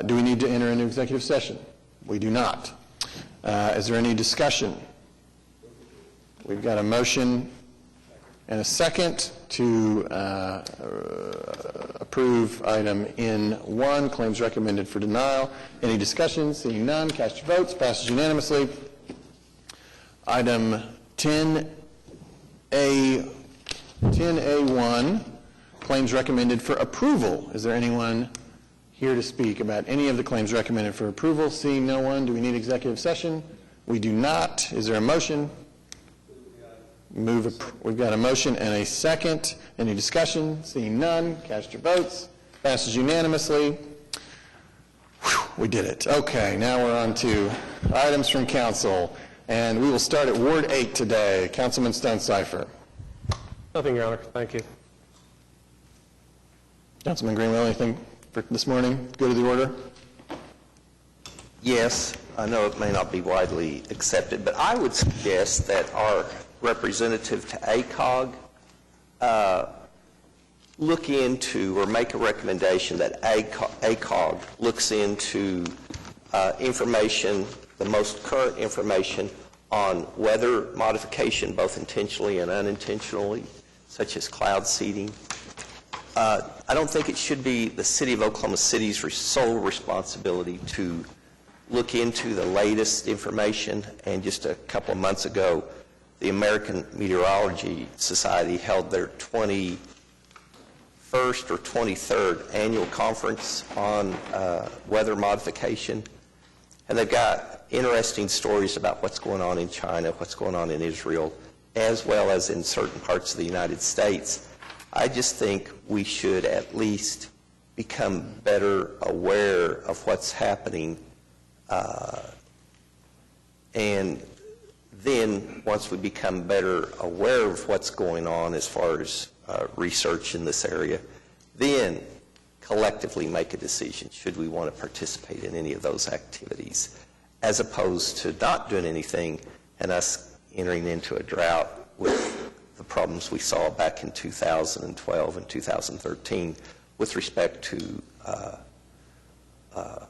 Speaker 1: we need to enter into executive session? We do not. Is there any discussion? We've got a motion and a second to approve item N1, claims recommended for denial. Any discussion? Seeing none, cast your votes. Passes unanimously. Item 10A1, claims recommended for approval. Is there anyone here to speak about any of the claims recommended for approval? Seeing no one, do we need executive session? We do not. Is there a motion? We've got a motion and a second. Any discussion? Seeing none, cast your votes. Passes unanimously. Whew, we did it. Okay, now we're on to items from council. And we will start at Ward 8 today. Councilman Stonecipher.
Speaker 6: Nothing, Your Honor. Thank you.
Speaker 1: Councilman Greenwell, anything for this morning? Go to the order?
Speaker 14: Yes.
Speaker 3: I know it may not be widely accepted, but I would suggest that our representative to ACOG look into or make a recommendation that ACOG looks into information, the most current information on weather modification, both intentionally and unintentionally, such as cloud seeding. I don't think it should be the City of Oklahoma City's sole responsibility to look into the latest information. And just a couple of months ago, the American Meteorology Society held their 21st or 23rd annual conference on weather modification. And they've got interesting stories about what's going on in China, what's going on in Israel, as well as in certain parts of the United States. I just think we should at least become better aware of what's happening. And then once we become better aware of what's going on as far as research in this area, then collectively make a decision, should we want to participate in any of those activities, as opposed to not doing anything and us entering into a drought with the problems we saw back in 2012 and 2013 with respect to a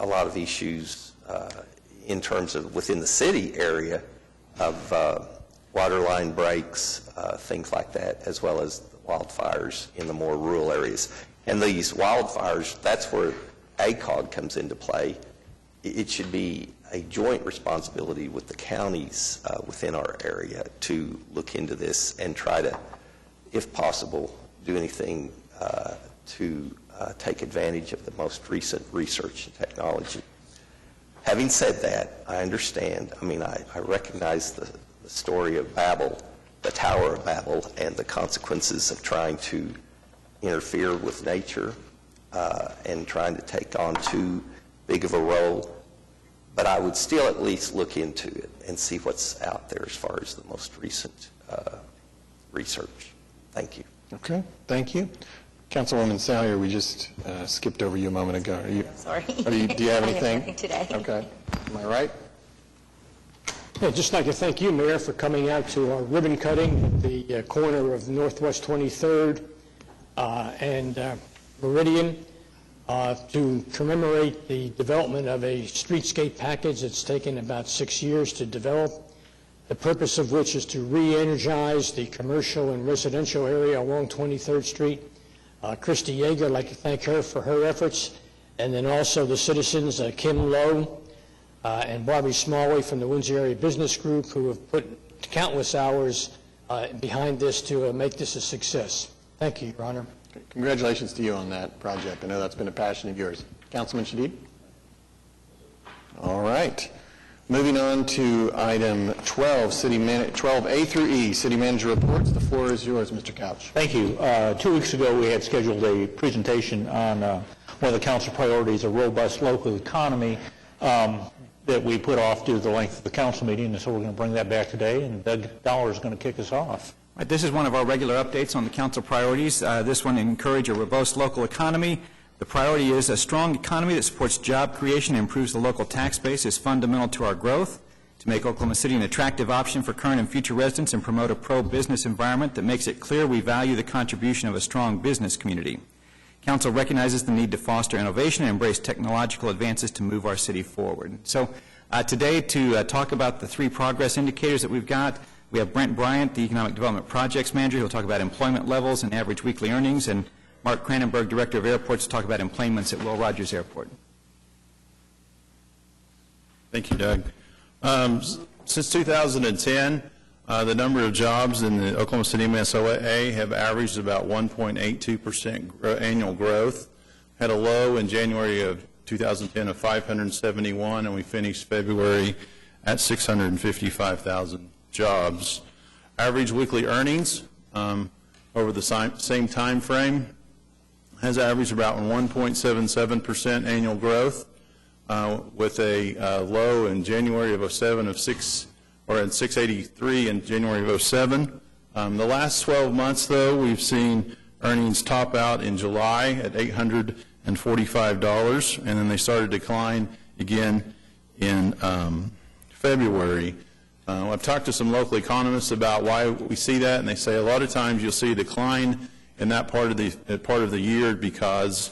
Speaker 3: lot of issues in terms of within the city area of water line breaks, things like that, as well as wildfires in the more rural areas. And these wildfires, that's where ACOG comes into play. It should be a joint responsibility with the counties within our area to look into this and try to, if possible, do anything to take advantage of the most recent research and technology. Having said that, I understand. I mean, I recognize the story of Babel, the Tower of Babel, and the consequences of trying to interfere with nature and trying to take on too big of a role. But I would still at least look into it and see what's out there as far as the most recent research. Thank you.
Speaker 1: Okay, thank you. Councilwoman Salyer, we just skipped over you a moment ago. Are you,
Speaker 7: Sorry.
Speaker 1: do you have
Speaker 7: I have
Speaker 1: anything?
Speaker 7: nothing today.
Speaker 1: Okay. Am I right?
Speaker 11: I'd just like to thank you, Mayor, for coming out to our ribbon cutting at the corner of Northwest 23rd and Meridian to commemorate the development of a streetscape package that's taken about 6 years to develop, the purpose of which is to re-energize the commercial and residential area along 23rd Street. Christy Yeager, I'd like to thank her for her efforts, and then also the citizens, Kim Lowe and Barbie Smallway from the Windsor Area Business Group, who have put countless hours behind this to make this a success. Thank you, Your Honor.
Speaker 1: Congratulations to you on that project. I know that's been a passion of yours. Councilman Shadid? All right. Moving on to item 12, 12A through E, City Manager Reports. The floor is yours, Mr. Couch.
Speaker 13: Thank you. 2 weeks ago, we had scheduled a presentation on one of the council priorities, a robust local economy, that we put off due to the length of the council meeting, and so we're going to bring that back today, and Doug Dollar is going to kick us off.
Speaker 19: Right, this is one of our regular updates on the council priorities. This one, encourage a robust local economy. The priority is a strong economy that supports job creation and improves the local tax base is fundamental to our growth. To make Oklahoma City an attractive option for current and future residents and promote a pro-business environment that makes it clear we value the contribution of a strong business community. Council recognizes the need to foster innovation and embrace technological advances to move our city forward. So today, to talk about the 3 progress indicators that we've got, we have Brent Bryant, the Economic Development Projects Manager, who will talk about employment levels and average weekly earnings, and Mark Cranenberg, Director of Airports, to talk about employments at Will Rogers Airport.
Speaker 23: Thank you, Doug. Since 2010, the number of jobs in the Oklahoma City MSOA have averaged about 1.82% annual growth. Had a low in January of 2010 of 571, and we finished February at 655,000 jobs. Average weekly earnings over the same time frame has averaged about 1.77% annual growth, with a low in January of 07 of 683 in January of 07. The last 12 months, though, we've seen earnings top out in July at $845, and then they started to decline again in February. I've talked to some local economists about why we see that, and they say a lot of times you'll see a decline in that part of the year because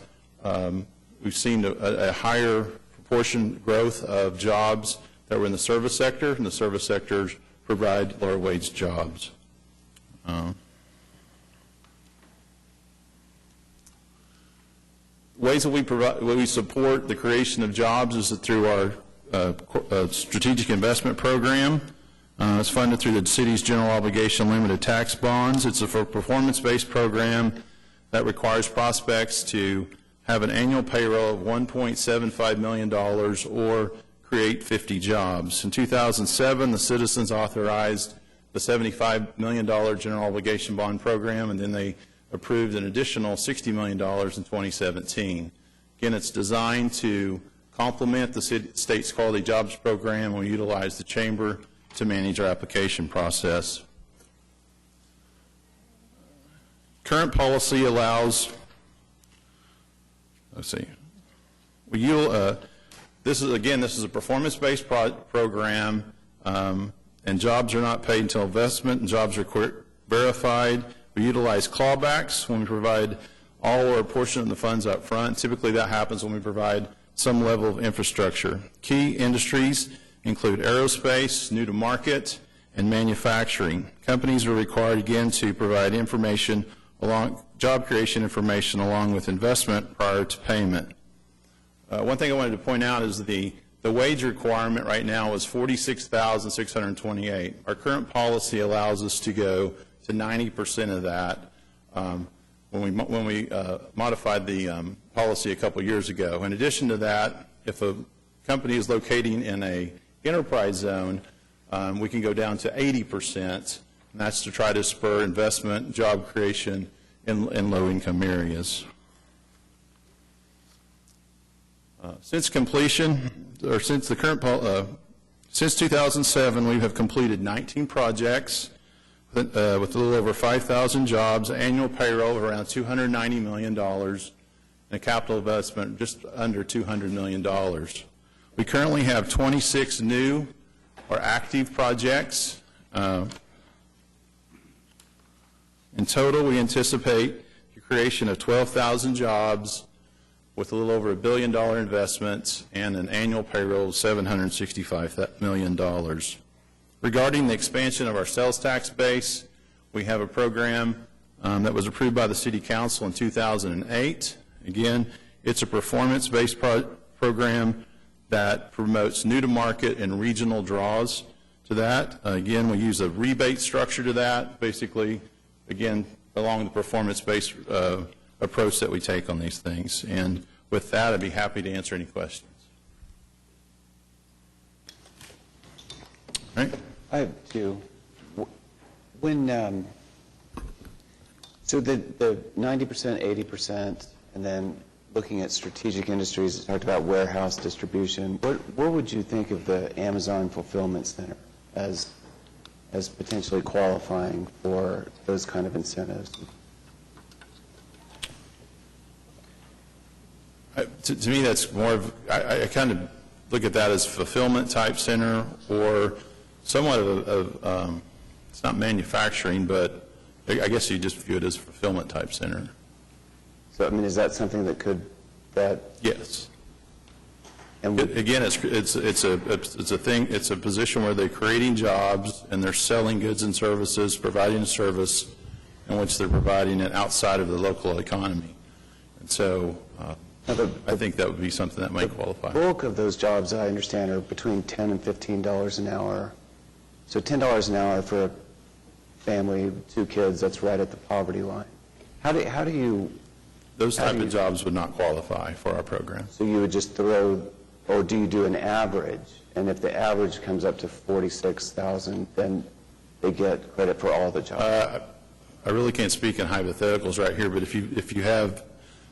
Speaker 23: we've seen a higher proportion growth of jobs that were in the service sector, and the service sectors provide lower wage jobs. Ways that we support the creation of jobs is through our strategic investment program. It's funded through the city's general obligation limited tax bonds. It's a performance-based program that requires prospects to have an annual payroll of $1.75 million or create 50 jobs. In 2007, the citizens authorized the $75 million general obligation bond program, and then they approved an additional $60 million in 2017. Again, it's designed to complement the state's quality jobs program, and we utilize the chamber to manage our application process. Current policy allows, let's see, this is a performance-based program, and jobs are not paid until investment and jobs are verified. We utilize clawbacks when we provide all or a portion of the funds up front. Typically that happens when we provide some level of infrastructure. Key industries include aerospace, new to market, and manufacturing. Companies are required again to provide information job creation information along with investment prior to payment. One thing I wanted to point out is the wage requirement right now is $46,628. Our current policy allows us to go to 90% of that when we modified the policy a couple years ago. In addition to that, if a company is locating in a enterprise zone, we can go down to 80%, and that's to try to spur investment, job creation in low-income areas. Since completion, or since the current, since 2007, we have completed 19 projects with a little over 5,000 jobs, annual payroll of around $290 million, and a capital investment just under $200 million. We currently have 26 new or active projects. In total, we anticipate the creation of 12,000 jobs with a little over $1 billion investments and an annual payroll of $765 million. Regarding the expansion of our sales tax base, we have a program that was approved by the City Council in 2008. Again, it's a performance-based program that promotes new-to-market and regional draws to that. Again, we use a rebate structure to that, basically, again, along the performance-based approach that we take on these things. And with that, I'd be happy to answer any questions. All right.
Speaker 15: I have two. When, so the 90%, 80%, and then looking at strategic industries, talked about warehouse distribution. What would you think of the Amazon Fulfillment Center as potentially qualifying for those kind of incentives?
Speaker 23: To me, that's more of, I kind of look at that as fulfillment type center, or somewhat of it's not manufacturing, but I guess you just view it as a fulfillment type center.
Speaker 15: So, I mean, is that something that could,
Speaker 23: Yes. And again, it's a position where they're creating jobs and they're selling goods and services, providing a service in which they're providing it outside of the local economy. And so I think that would be something that might qualify.
Speaker 15: The bulk of those jobs, I understand, are between $10 and $15 an hour. So $10 an hour for a family, 2 kids, that's right at the poverty line. How do you...
Speaker 23: Those type of jobs would not qualify for our program.
Speaker 15: So you would just throw, or do you do an average? And if the average comes up to $46,000, then they get credit for all the jobs?
Speaker 23: I really can't speak in hypotheticals right here, but if you have,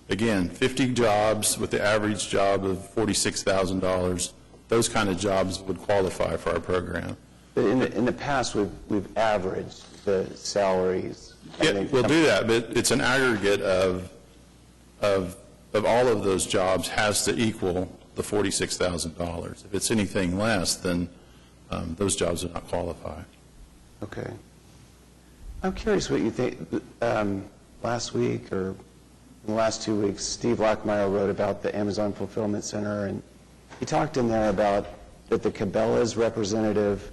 Speaker 23: again, 50 jobs with the average job of $46,000, those kind of jobs would qualify for our program.
Speaker 15: But in the past, we've averaged the salaries.
Speaker 23: Yeah, we'll do that, but it's an aggregate of all of those jobs has to equal the $46,000. If it's anything less, then those jobs do not qualify.
Speaker 15: Okay. I'm curious what you think. Last week or in the last 2 weeks, Steve Lockmeyer wrote about the Amazon Fulfillment Center, and he talked in there about that the Cabela's representative,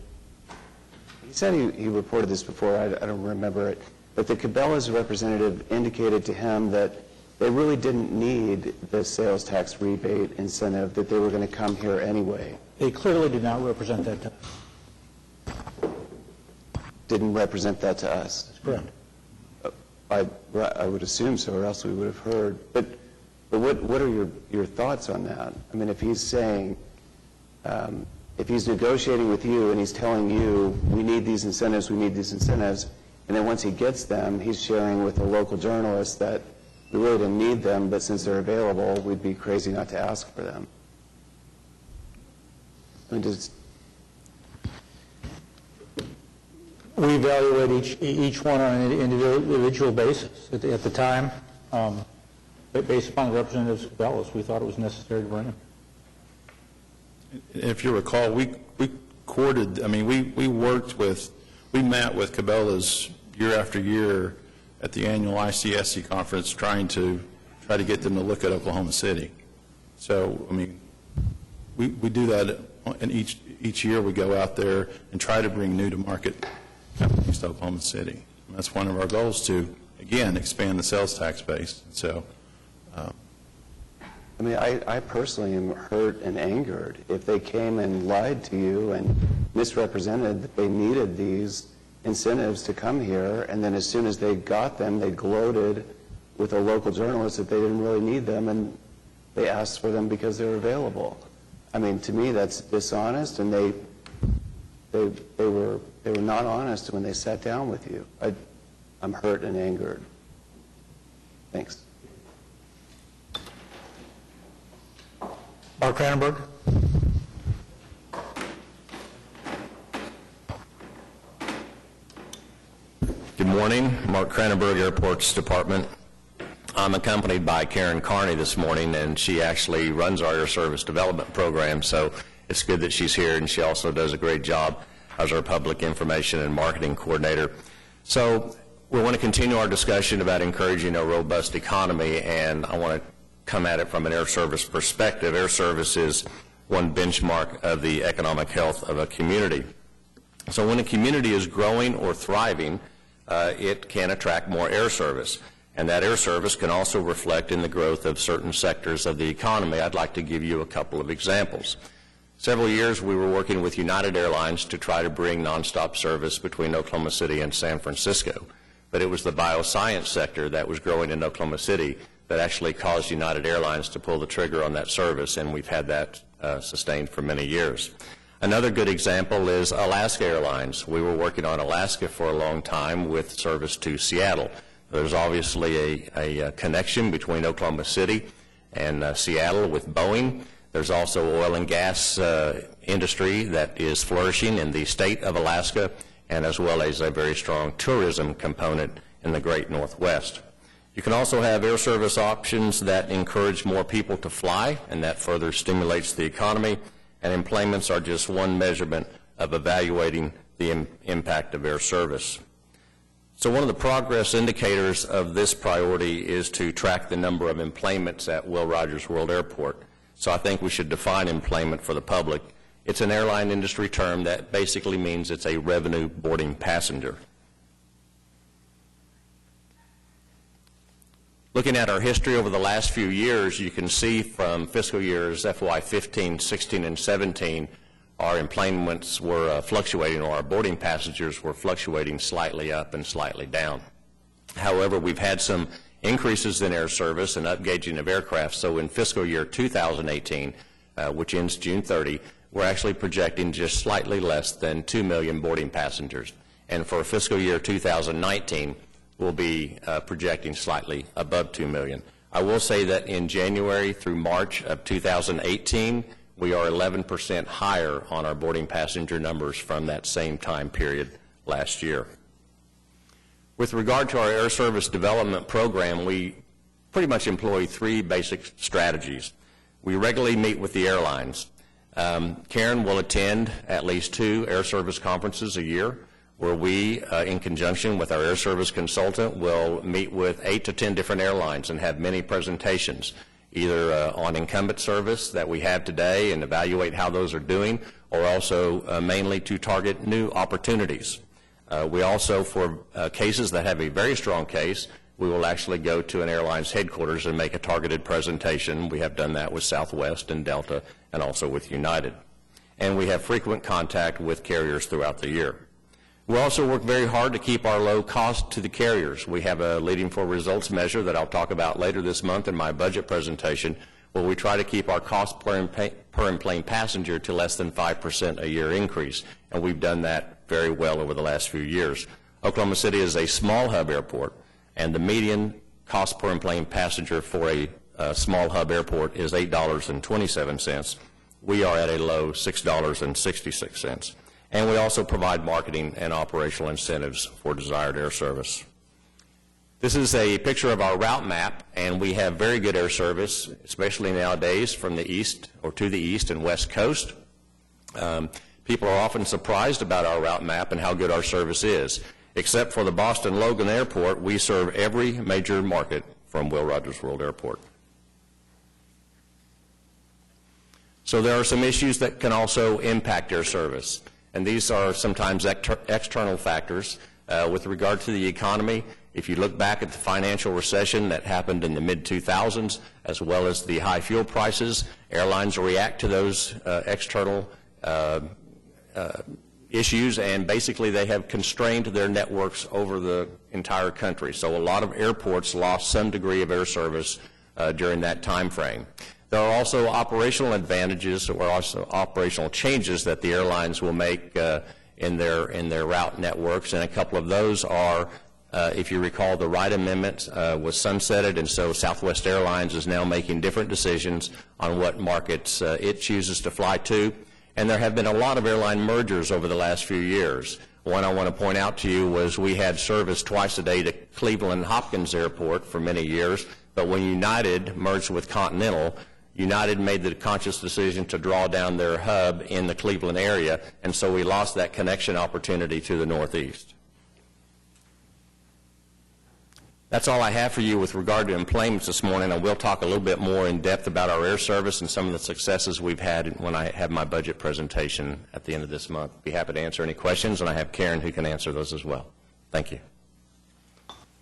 Speaker 15: he said he reported this before, I don't remember it, but the Cabela's representative indicated to him that they really didn't need the sales tax rebate incentive, that they were going to come here anyway.
Speaker 13: They clearly did not represent that to us.
Speaker 15: Didn't represent that to us.
Speaker 13: That's correct.
Speaker 15: I would assume so, or else we would have heard. But what are your thoughts on that? I mean, if he's saying, if he's negotiating with you and he's telling you, we need these incentives, we need these incentives, and then once he gets them, he's sharing with a local journalist that we really didn't need them, but since they're available, we'd be crazy not to ask for them. I mean,
Speaker 13: We evaluate each one on an individual basis. At the time, based upon the representative's Cabela's, we thought it was necessary to bring him.
Speaker 23: If you recall, we courted, I mean, we met with Cabela's year after year at the annual ICSC conference try to get them to look at Oklahoma City. So, I mean, we do that, and each year we go out there and try to bring new to market companies to Oklahoma City. And that's one of our goals to, again, expand the sales tax base. So,
Speaker 15: I mean, I personally am hurt and angered if they came and lied to you and misrepresented that they needed these incentives to come here, and then as soon as they got them, they gloated with a local journalist that they didn't really need them, and they asked for them because they were available. I mean, to me, that's dishonest, and they were not honest when they sat down with you. I'm hurt and angered. Thanks.
Speaker 13: Mark Cranenberg.
Speaker 12: Good morning. Mark Cranenberg, Airports Department. I'm accompanied by Karen Carney this morning, and she actually runs our Air Service Development Program, so it's good that she's here, and she also does a great job as our Public Information and Marketing Coordinator. So we want to continue our discussion about encouraging a robust economy, and I want to come at it from an air service perspective. Air service is one benchmark of the economic health of a community. So when a community is growing or thriving, it can attract more air service. And that air service can also reflect in the growth of certain sectors of the economy. I'd like to give you a couple of examples. Several years we were working with United Airlines to try to bring nonstop service between Oklahoma City and San Francisco. But it was the bioscience sector that was growing in Oklahoma City that actually caused United Airlines to pull the trigger on that service, and we've had that sustained for many years. Another good example is Alaska Airlines. We were working on Alaska for a long time with service to Seattle. There's obviously a connection between Oklahoma City and Seattle with Boeing. There's also oil and gas industry that is flourishing in the state of Alaska, and as well as a very strong tourism component in the Great Northwest. You can also have air service options that encourage more people to fly, and that further stimulates the economy, and employments are just one measurement of evaluating the impact of air service. So one of the progress indicators of this priority is to track the number of employments at Will Rogers World Airport. So I think we should define employment for the public. It's an airline industry term that basically means it's a revenue boarding passenger. Looking at our history over the last few years, you can see from fiscal years FY15, 16, and 17, our employments were fluctuating, or our boarding passengers were fluctuating slightly up and slightly down. However, we've had some increases in air service and upgauging of aircraft. So in fiscal year 2018, which ends June 30, we're actually projecting just slightly less than 2 million boarding passengers. And for fiscal year 2019, we'll be projecting slightly above 2 million. I will say that in January through March of 2018, we are 11% higher on our boarding passenger numbers from that same time period last year. With regard to our air service development program, we pretty much employ three basic strategies. We regularly meet with the airlines. Karen will attend at least 2 air service conferences a year, where we, in conjunction with our air service consultant, will meet with 8 to 10 different airlines and have many presentations, either on incumbent service that we have today and evaluate how those are doing, or also mainly to target new opportunities. We also, for cases that have a very strong case, we will actually go to an airline's headquarters and make a targeted presentation. We have done that with Southwest and Delta and also with United. And we have frequent contact with carriers throughout the year. We also work very hard to keep our low cost to the carriers. We have a Leading for Results measure that I'll talk about later this month in my budget presentation, where we try to keep our cost per in-plane passenger to less than 5% a year increase, and we've done that very well over the last few years. Oklahoma City is a small hub airport, and the median cost per in-plane passenger for a small hub airport is $8.27. We are at a low $6.66. And we also provide marketing and operational incentives for desired air service. This is a picture of our route map, and we have very good air service, especially nowadays from the east or to the east and west coast. People are often surprised about our route map and how good our service is. Except for the Boston Logan Airport, we serve every major market from Will Rogers World Airport. So there are some issues that can also impact air service, and these are sometimes external factors. With regard to the economy, if you look back at the financial recession that happened in the mid-2000s, as well as the high fuel prices, airlines react to those external issues, and basically they have constrained their networks over the entire country. So a lot of airports lost some degree of air service during that time frame. There are also operational advantages or also operational changes that the airlines will make in their route networks, and a couple of those are, if you recall, the Wright Amendment was sunsetted, and so Southwest Airlines is now making different decisions on what markets it chooses to fly to. And there have been a lot of airline mergers over the last few years. One I want to point out to you was we had service twice a day to Cleveland Hopkins Airport for many years, but when United merged with Continental, United made the conscious decision to draw down their hub in the Cleveland area, and so we lost that connection opportunity to the Northeast. That's all I have for you with regard to employments this morning. I will talk a little bit more in depth about our air service and some of the successes we've had when I have my budget presentation at the end of this month. Be happy to answer any questions, and I have Karen who can answer those as well. Thank you.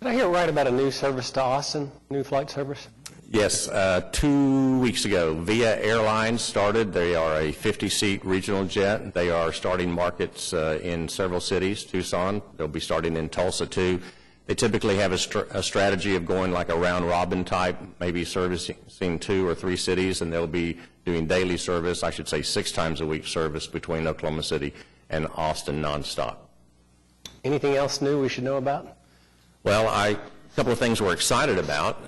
Speaker 6: Did I hear right about a new service to Austin, new flight service?
Speaker 12: Yes, 2 weeks ago, Via Airlines started. They are a 50-seat regional jet. They are starting markets in several cities, Tucson. They'll be starting in Tulsa, too. They typically have a strategy of going like a round-robin type, maybe servicing 2 or 3 cities, and they'll be doing daily service, I should say 6 times a week service between Oklahoma City and Austin nonstop.
Speaker 6: Anything else new we should know about?
Speaker 12: Well, a couple of things we're excited about.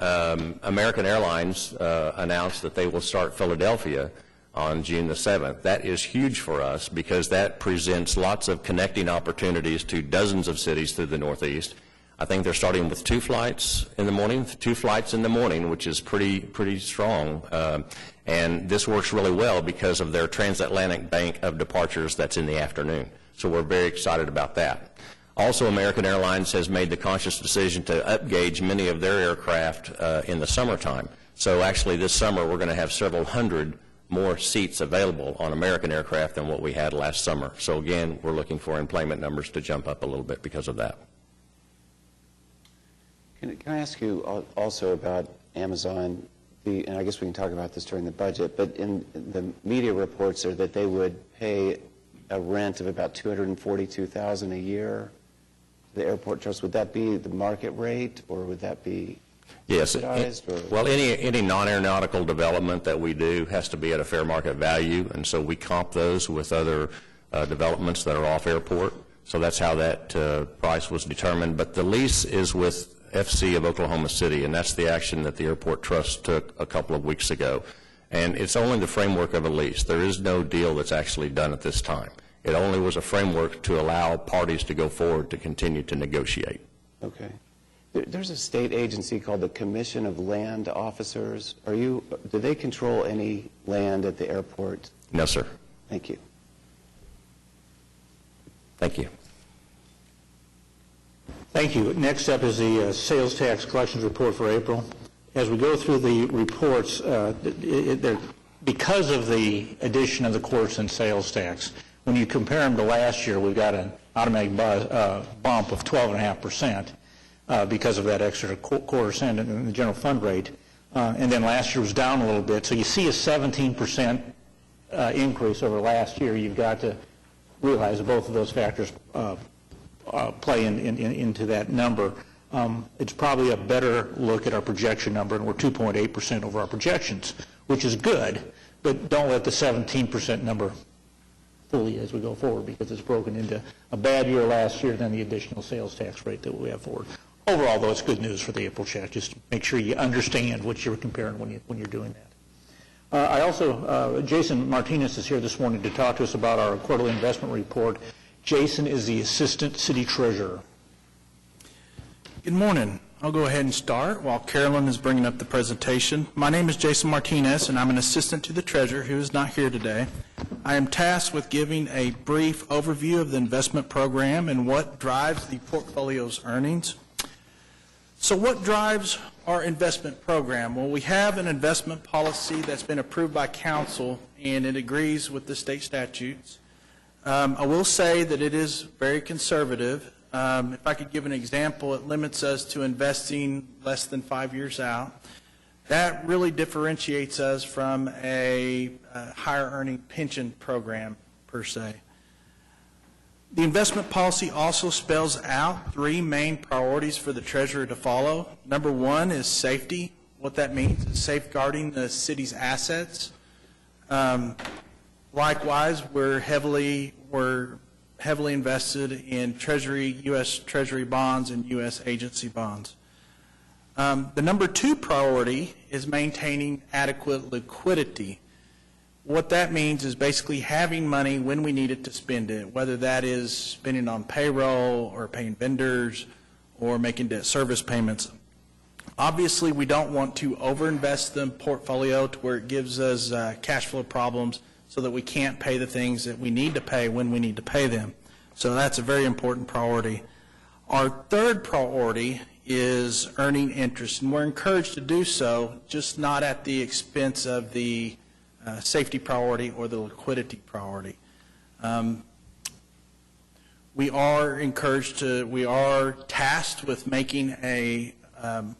Speaker 12: American Airlines announced that they will start Philadelphia on June the 7th. That is huge for us because that presents lots of connecting opportunities to dozens of cities through the Northeast. I think they're starting with 2 flights in the morning, which is pretty strong. And this works really well because of their transatlantic bank of departures that's in the afternoon. So we're very excited about that. Also, American Airlines has made the conscious decision to upgauge many of their aircraft in the summertime. So actually this summer we're going to have several hundred more seats available on American aircraft than what we had last summer. So again, we're looking for employment numbers to jump up a little bit because of that.
Speaker 15: Can I ask you also about Amazon? And I guess we can talk about this during the budget, but in the media reports are that they would pay a rent of about $242,000 a year to the airport trust. Would that be the market rate, or would that be subsidized?
Speaker 12: Well, any non-aeronautical development that we do has to be at a fair market value, and so we comp those with other developments that are off airport. So that's how that price was determined. But the lease is with FC of Oklahoma City, and that's the action that the airport trust took a couple of weeks ago. And it's only the framework of a lease. There is no deal that's actually done at this time. It only was a framework to allow parties to go forward to continue to negotiate.
Speaker 15: Okay. There's a state agency called the Commission of Land Officers. Do they control any land at the airport?
Speaker 12: No, sir.
Speaker 15: Thank you.
Speaker 12: Thank you.
Speaker 13: Thank you. Next up is the sales tax collections report for April. As we go through the reports, because of the addition of the quarter cent sales tax, when you compare them to last year, we've got an automatic bump of 12.5% because of that extra quarter cent in the general fund rate. And then last year was down a little bit. So you see a 17% increase over last year. You've got to realize that both of those factors play into that number. It's probably a better look at our projection number, and we're 2.8% over our projections, which is good, but don't let the 17% number fool you as we go forward, because it's broken into a bad year last year, then the additional sales tax rate that we have forward. Overall, though, it's good news for the April check. Just make sure you understand what you're comparing when you're doing that. Jason Martinez is here this morning to talk to us about our quarterly investment report. Jason is the Assistant City Treasurer.
Speaker 16: Good morning. I'll go ahead and start while Carolyn is bringing up the presentation. My name is Jason Martinez, and I'm an assistant to the treasurer who is not here today. I am tasked with giving a brief overview of the investment program and what drives the portfolio's earnings. So what drives our investment program? Well, we have an investment policy that's been approved by council, and it agrees with the state statutes. I will say that it is very conservative. If I could give an example, it limits us to investing less than 5 years out. That really differentiates us from a higher earning pension program per se. The investment policy also spells out 3 main priorities for the treasurer to follow. Number 1 is safety. What that means is safeguarding the city's assets. Likewise, we're heavily invested in U.S. Treasury bonds and U.S. agency bonds. The number 2 priority is maintaining adequate liquidity. What that means is basically having money when we need it to spend it, whether that is spending on payroll or paying vendors or making debt service payments. Obviously, we don't want to overinvest the portfolio to where it gives us cash flow problems so that we can't pay the things that we need to pay when we need to pay them. So that's a very important priority. Our 3rd priority is earning interest, and we're encouraged to do so, just not at the expense of the safety priority or the liquidity priority. We are tasked with making a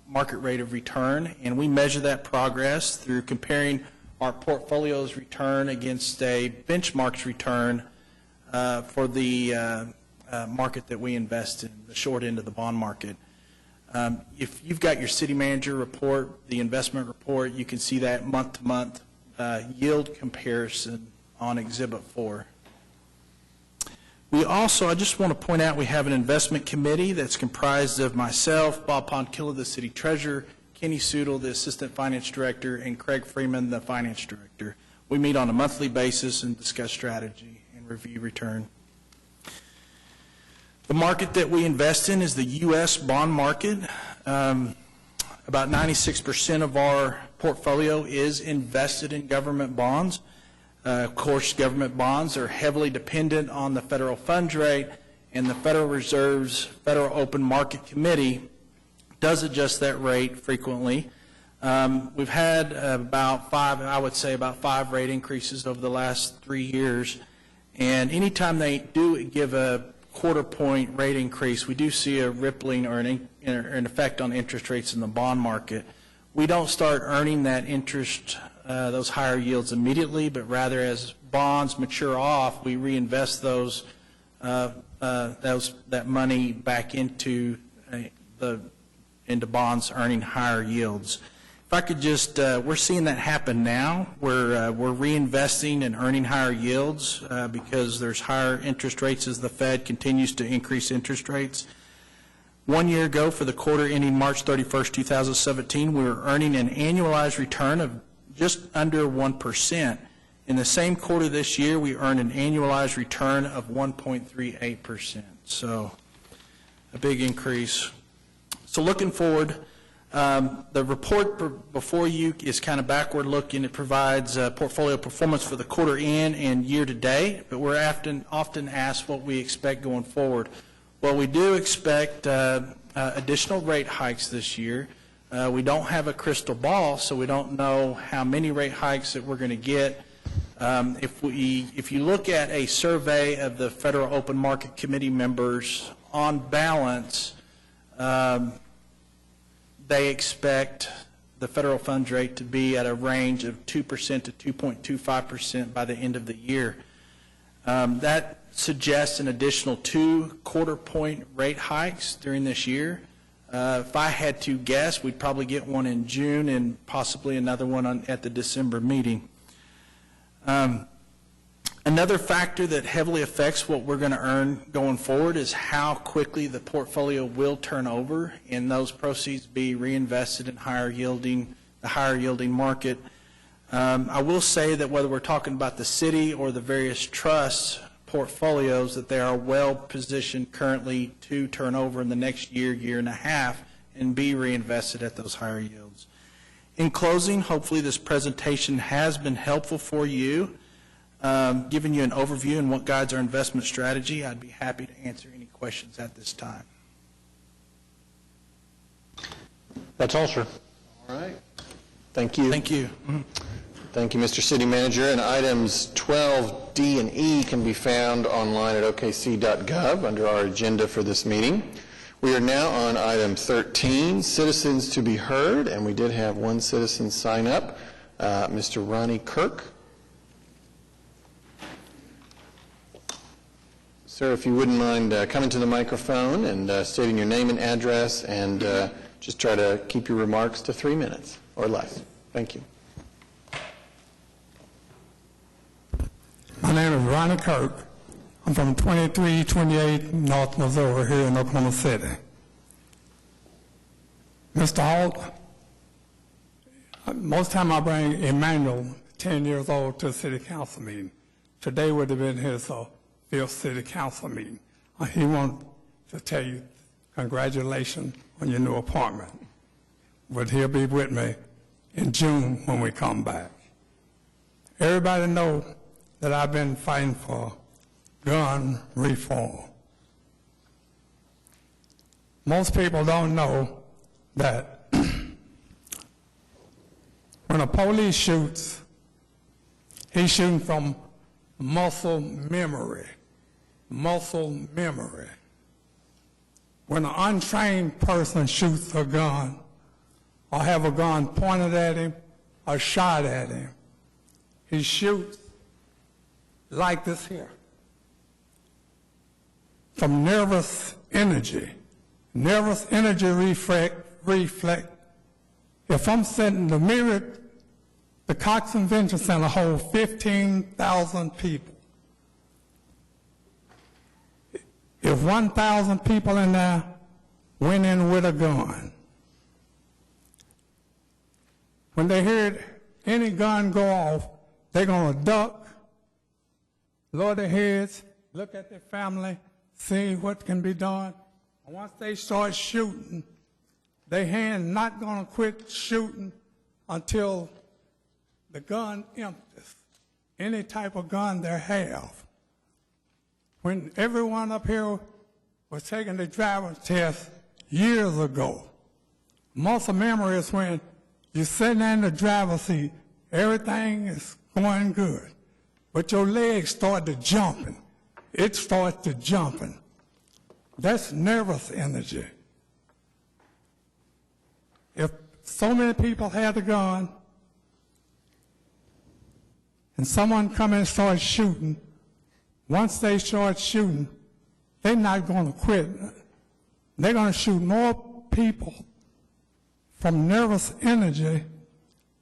Speaker 16: market rate of return, and we measure that progress through comparing our portfolio's return against a benchmark's return for the market that we invest in, the short end of the bond market. If you've got your city manager report, the investment report, you can see that month-to-month yield comparison on Exhibit 4. I just want to point out we have an investment committee that's comprised of myself, Bob Ponkilla, the city treasurer, Kenny Sudel, the assistant finance director, and Craig Freeman, the finance director. We meet on a monthly basis and discuss strategy and review return. The market that we invest in is the U.S. bond market. About 96% of our portfolio is invested in government bonds. Of course, government bonds are heavily dependent on the federal funds rate, and the Federal Reserve's Federal Open Market Committee does adjust that rate frequently. We've had about 5 rate increases over the last 3 years, and anytime they do give a quarter-point rate increase, we do see a rippling or an effect on interest rates in the bond market. We don't start earning that interest, those higher yields immediately, but rather as bonds mature off, we reinvest that money back into bonds earning higher yields. If I could just, we're seeing that happen now. We're reinvesting and earning higher yields because there's higher interest rates as the Fed continues to increase interest rates. 1 year ago, for the quarter ending March 31st, 2017, we were earning an annualized return of just under 1%. In the same quarter this year, we earned an annualized return of 1.38%. So a big increase. So looking forward, the report before you is kind of backward looking. It provides portfolio performance for the quarter end and year to date, but we're often asked what we expect going forward. Well, we do expect additional rate hikes this year. We don't have a crystal ball, so we don't know how many rate hikes that we're going to get. If you look at a survey of the Federal Open Market Committee members, on balance, they expect the federal funds rate to be at a range of 2% to 2.25% by the end of the year. That suggests an additional 2 quarter-point rate hikes during this year. If I had to guess, we'd probably get one in June and possibly another one at the December meeting. Another factor that heavily affects what we're going to earn going forward is how quickly the portfolio will turn over and those proceeds be reinvested in the higher yielding market. I will say that whether we're talking about the city or the various trusts portfolios, that they are well positioned currently to turn over in the next year, year and a half, and be reinvested at those higher yields. In closing, hopefully this presentation has been helpful for you, giving you an overview and what guides our investment strategy. I'd be happy to answer any questions at this time.
Speaker 11: That's all, sir.
Speaker 1: All right. Thank you.
Speaker 16: Thank you.
Speaker 1: Thank you, Mr. City Manager. And items 12D and E can be found online at okc.gov under our agenda for this meeting. We are now on item 13, citizens to be heard, and we did have one citizen sign up, Mr. Ronnie Kirk. Sir, if you wouldn't mind coming to the microphone and stating your name and address, and just try to keep your remarks to 3 minutes or less. Thank you.
Speaker 2: My name is Ronnie Kirk. I'm from 2328 North Missouri here in Oklahoma City. Mr. Hall, most time I bring Emmanuel, 10 years old, to a city council meeting. Today would have been his 5th city council meeting. He wants to tell you congratulations on your new appointment. But he'll be with me in June when we come back. Everybody knows that I've been fighting for gun reform. Most people don't know that when a police shoots, he's shooting from muscle memory. Muscle memory. When an untrained person shoots a gun or have a gun pointed at him or shot at him, he shoots like this here. From nervous energy. Nervous energy reflect. If I'm sitting in the mirror, the Cox Convention Center holds 15,000 people. If 1,000 people in there went in with a gun, when they heard any gun go off, they're going to duck, lower their heads, look at their family, see what can be done. And once they start shooting, their hand not going to quit shooting until the gun empties, any type of gun they have. When everyone up here was taking the driver's test years ago, muscle memory is when you're sitting in the driver's seat, everything is going good, but your legs start to jumping. It starts to jumping. That's nervous energy. If so many people had a gun and someone come in and start shooting, once they start shooting, they're not going to quit. They're going to shoot more people from nervous energy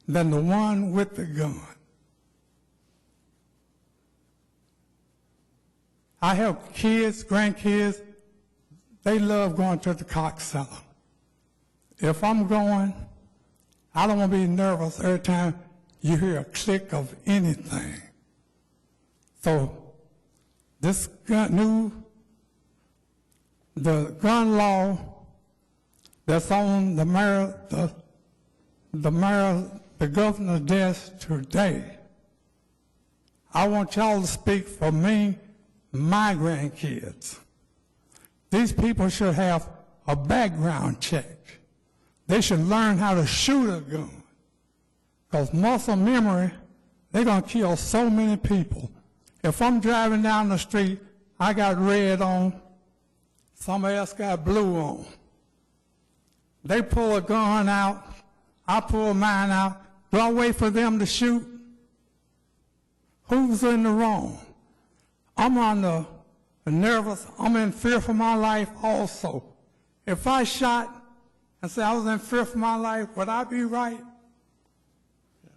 Speaker 2: than the one with the gun. I have kids, grandkids, they love going to the Cox Center. If I'm going, I don't want to be nervous every time you hear a click of anything. So this the gun law that's on the governor's desk today. I want y'all to speak for me, my grandkids. These people should have a background check. They should learn how to shoot a gun. Because muscle memory, they're going to kill so many people. If I'm driving down the street, I got red on, somebody else got blue on. They pull a gun out, I pull mine out. Do I wait for them to shoot? Who's in the wrong? I'm nervous. I'm in fear for my life also. If I shot and say I was in fear for my life, would I be right?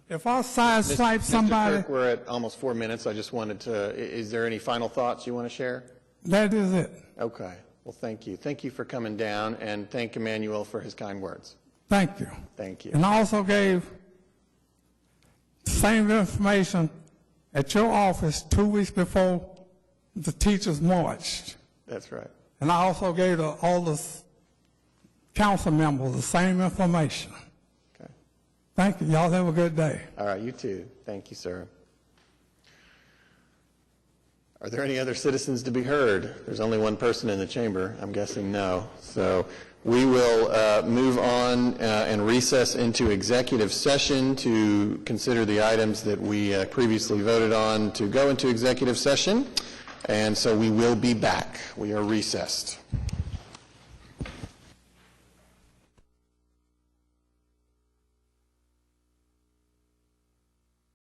Speaker 2: If I sideswipe somebody...
Speaker 1: Mr. Kirk, we're at almost 4 minutes. I just wanted to... Is there any final thoughts you want to share?
Speaker 2: That is it.
Speaker 1: Okay. Well, thank you. Thank you for coming down, and thank Emmanuel for his kind words.
Speaker 2: Thank you.
Speaker 1: Thank you.
Speaker 2: And I also gave the same information at your office 2 weeks before the teachers marched.
Speaker 1: That's right.
Speaker 2: And I also gave all the council members the same information.
Speaker 1: Okay.
Speaker 2: Thank you. Y'all have a good day.
Speaker 1: All right, you too. Thank you, sir. Are there any other citizens to be heard? There's only one person in the chamber. I'm guessing no. So we will move on and recess into executive session to consider the items that we previously voted on to go into executive session. And so we will be back. We are recessed.